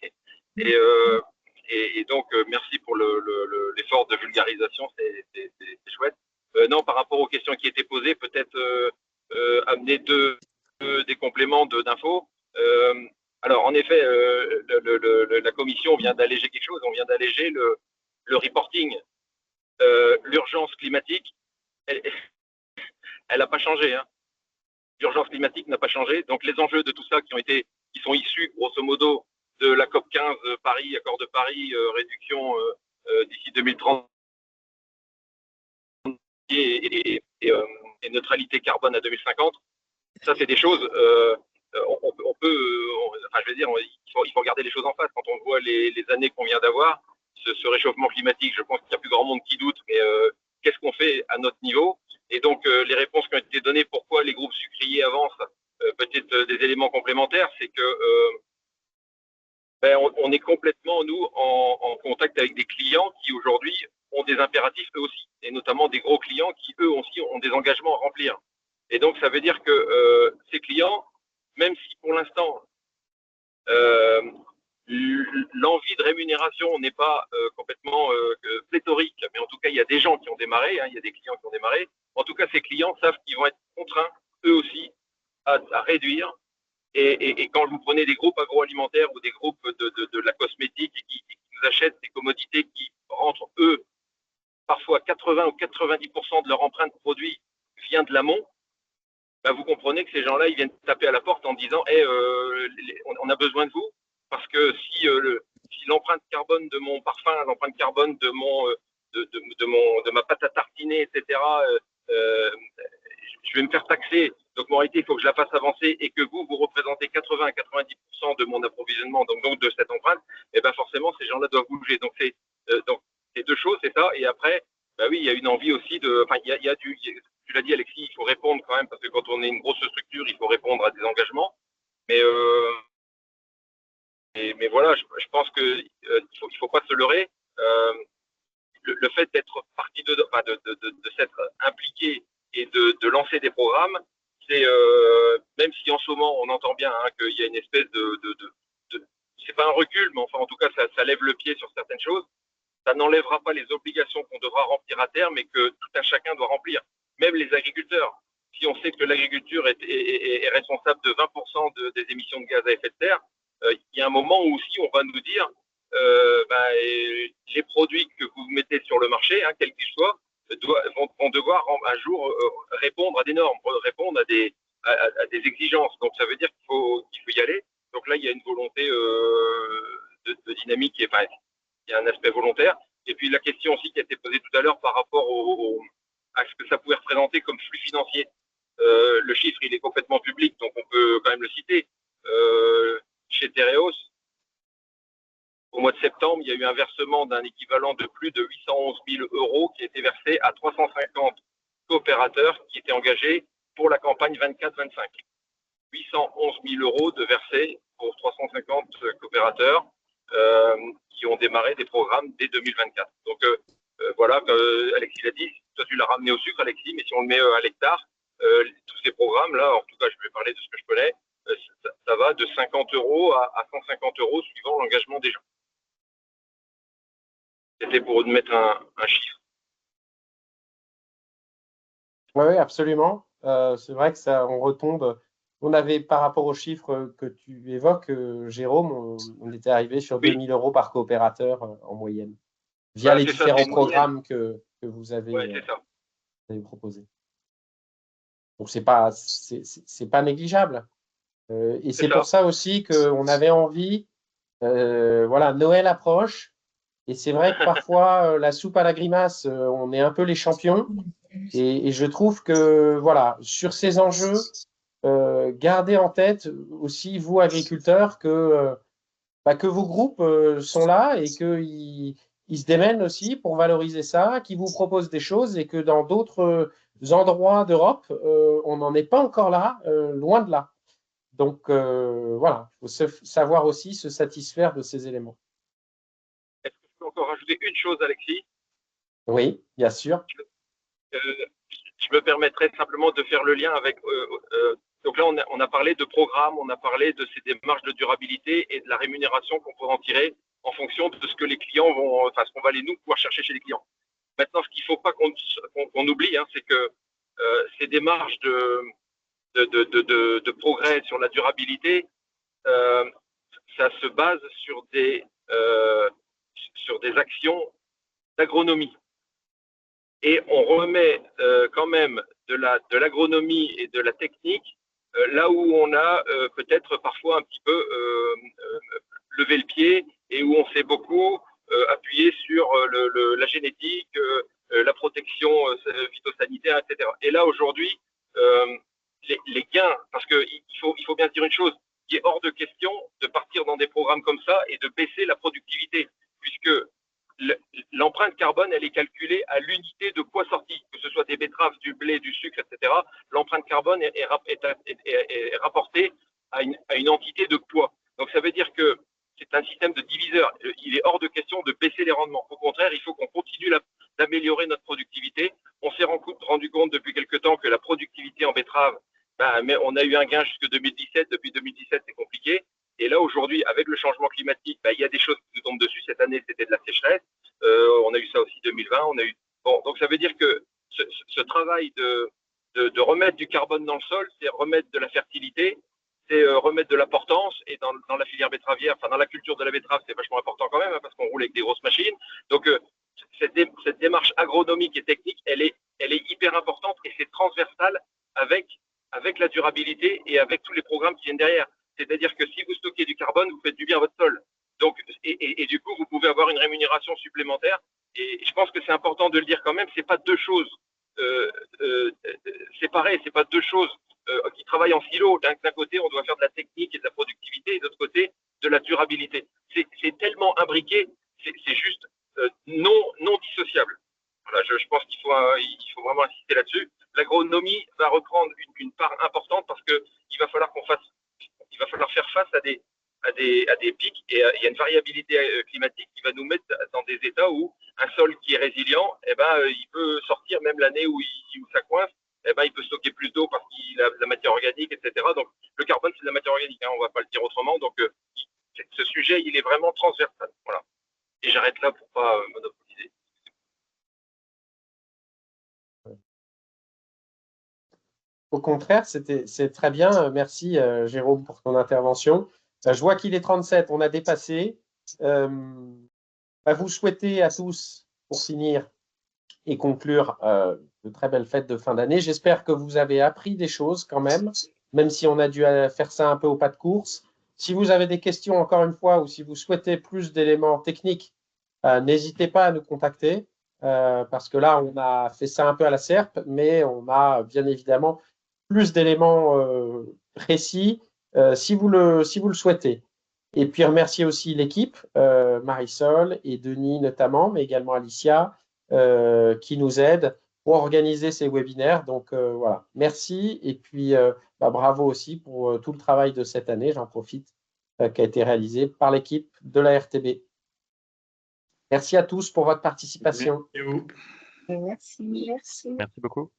et donc merci pour l'effort de vulgarisation, c'est chouette. Non, par rapport aux questions qui étaient posées, peut-être amener des compléments d'infos. Alors en effet, la commission vient d'alléger quelque chose. On vient d'alléger le reporting. L'urgence climatique, elle n'a pas changé. L'urgence climatique n'a pas changé. Donc les enjeux de tout ça qui sont issus grosso modo de la COP 15 Paris, accord de Paris, réduction d'ici 2030 et neutralité carbone à 2050. Ça, c'est des choses. On peut, enfin, je veux dire, il faut regarder les choses en face. Quand on voit les années qu'on vient d'avoir, ce réchauffement climatique, je pense qu'il y a plus grand monde qui doute, mais qu'est-ce qu'on fait à notre niveau? Et donc, les réponses qui ont été données, pourquoi les groupes sucriers avancent, peut-être des éléments complémentaires, c'est que on est complètement, nous, en contact avec des clients qui, aujourd'hui, ont des impératifs eux aussi, et notamment des gros clients qui, eux aussi, ont des engagements à remplir. Et donc, ça veut dire que ces clients, même si pour l'instant, l'envie de rémunération n'est pas complètement pléthorique, mais en tout cas, il y a des gens qui ont démarré, hein, il y a des clients qui ont démarré. En tout cas, ces clients savent qu'ils vont être contraints, eux aussi, à réduire. Et quand vous prenez des groupes agroalimentaires ou des groupes de la cosmétique et qui nous achètent des commodités qui rentrent, eux, parfois 80 ou 90% de leur empreinte produit vient de l'amont, bah vous comprenez que ces gens-là, ils viennent taper à la porte en disant hey, on a besoin de vous, parce que si l'empreinte carbone de mon parfum, l'empreinte carbone de ma pâte à tartiner, etc., je vais me faire taxer. Donc, en réalité, il faut que je la fasse avancer et que vous représentez 80 à 90% de mon approvisionnement, donc de cette empreinte, et ben forcément, ces gens-là doivent bouger. Donc, c'est deux choses, c'est ça. Et après, bah oui, il y a une envie aussi de. Enfin, tu l'as dit, Alexis, il faut répondre quand même, parce que quand on est une grosse structure, il faut répondre à des engagements. Mais voilà, je pense qu'il ne faut pas se leurrer. Le fait d'être partie de s'être impliqué et de lancer des programmes, c'est même si en ce moment on entend bien hein, qu'il y a une espèce c'est pas un recul, mais enfin en tout cas ça lève le pied sur certaines choses. Ça n'enlèvera pas les obligations qu'on devra remplir à terme, mais que tout un chacun doit remplir. Même les agriculteurs. Si on sait que l'agriculture est responsable de 20% des émissions de gaz à effet de serre, il y a un moment où aussi on va nous dire les produits que vous mettez sur le marché, hein, quels qu'ils soient, vont devoir un jour répondre à des normes, répondre à des exigences. Donc ça veut dire qu'il faut y aller. Donc là, il y a une volonté de dynamique il y a un aspect volontaire. Et puis la question aussi qui a été posée tout à l'heure par rapport à ce que ça pouvait représenter comme flux financier. Le chiffre, il est complètement public, donc on peut quand même le citer. Chez Tereos, au mois de septembre, il y a eu un versement d'un équivalent de plus de 811 000 euros qui a été versé à 350 coopérateurs qui étaient engagés pour la campagne 24-25. 811 000 euros de versés pour 350 coopérateurs qui ont démarré des programmes dès 2024. Donc voilà, Alexis l'a dit, toi tu l'as ramené au sucre, Alexis, mais si on le met à l'hectare, tous ces programmes-là, en tout cas je vais parler de ce que je connais, ça va de 50 euros à 150 euros suivant l'engagement des gens. C'était pour mettre un chiffre. Oui, absolument. C'est vrai que ça, on retombe. On avait, par rapport aux chiffres que tu évoques, Jérôme, on était arrivé sur 2 000 euros par coopérateur en moyenne, via les différents programmes que vous avez proposés. Donc, c'est pas négligeable. Et c'est pour ça aussi qu'on avait envie, voilà, Noël approche, et c'est vrai que parfois, la soupe à la grimace, on est un peu les champions, et je trouve que, voilà, sur ces enjeux, gardez en tête aussi, vous, agriculteurs, que vos groupes sont là et qu'ils se démènent aussi pour valoriser ça, qu'ils vous proposent des choses et que dans d'autres endroits d'Europe, on n'en est pas encore là, loin de là. Donc, voilà, il faut savoir aussi se satisfaire de ces éléments. Est-ce que je peux encore rajouter une chose, Alexis? Oui, bien sûr. Je me permettrai simplement de faire le lien avec... donc là, on a parlé de programme, on a parlé de ces démarches de durabilité et de la rémunération qu'on pourra en tirer en fonction de ce que les clients vont... Enfin, ce qu'on va aller, nous, pouvoir chercher chez les clients. Maintenant, ce qu'il ne faut pas qu'on oublie, hein, c'est que ces démarches de progrès sur la durabilité, ça se base sur des actions d'agronomie. Et on remet quand même de l'agronomie et de la technique là où on a peut-être parfois un petit peu levé le pied et où on s'est beaucoup appuyé sur la génétique, la protection phytosanitaire, etc. Et là, aujourd'hui, les gains, parce qu'il faut bien dire une chose, il est hors de question de partir dans des programmes comme ça et de baisser la productivité, puisque l'empreinte carbone, elle est calculée à l'unité de poids sorti, que ce soit des betteraves, du blé, du sucre, etc., l'empreinte carbone est rapportée à une entité de poids. Donc ça veut dire que c'est un système de diviseur. Il est hors de question de baisser les rendements. Au contraire, il faut qu'on continue d'améliorer notre productivité. On s'est rendu compte depuis quelque temps que la productivité en betterave, mais on a eu un gain jusque 2017. Depuis 2017, c'est compliqué. Et là, aujourd'hui, avec le changement climatique, il y a des choses qui nous tombent dessus. Cette année, c'était de la sécheresse. On a eu ça aussi 2020. Donc ça veut dire que ce travail de remettre du carbone dans le sol, c'est remettre de la fertilité, c'est remettre de la portance. Et dans la filière betteravière, enfin dans la culture de la betterave, c'est vachement important quand même, parce qu'on roule avec des grosses machines. Donc cette démarche agronomique et technique, elle est hyper importante et c'est transversal avec la durabilité et avec tous les programmes qui viennent derrière. C'est-à-dire que si vous stockez du carbone, vous faites du bien à votre sol. Donc, et du coup, vous pouvez avoir une rémunération supplémentaire. Et je pense que c'est important de le dire quand même, c'est pas deux choses séparées, c'est pas deux choses qui travaillent en silo. D'un côté, on doit faire de la technique et de la productivité, et de l'autre côté, de la durabilité. C'est tellement imbriqué, c'est juste non dissociable. Voilà, je pense qu'il faut vraiment insister là-dessus. L'agronomie va reprendre une part importante parce que il va falloir faire face à des pics et il y a une variabilité climatique qui va nous mettre dans des états où un sol qui est résilient, il peut sortir même l'année où ça coince, il peut stocker plus d'eau parce qu'il a de la matière organique, etc. Donc le carbone, c'est de la matière organique, on ne va pas le dire autrement. Donc ce sujet, il est vraiment transversal. Voilà. Et j'arrête là pour ne pas monopoliser. Au contraire, c'est très bien. Merci, Jérôme, pour ton intervention. Je vois qu'il est 37, on a dépassé. Vous souhaitez à tous, pour finir et conclure, de très belles fêtes de fin d'année. J'espère que vous avez appris des choses quand même si on a dû faire ça un peu au pas de course. Si vous avez des questions, encore une fois, ou si vous souhaitez plus d'éléments techniques, n'hésitez pas à nous contacter, parce que là, on a fait ça un peu à la serpe, mais on a bien évidemment plus d'éléments précis si vous le souhaitez. Et puis remercier aussi l'équipe, Marisol et Denis notamment, mais également Alicia, qui nous aident pour organiser ces webinaires. Donc voilà, merci. Et puis bravo aussi pour tout le travail de cette année, j'en profite, qui a été réalisé par l'équipe de la RTB. Merci à tous pour votre participation. Merci. Merci beaucoup.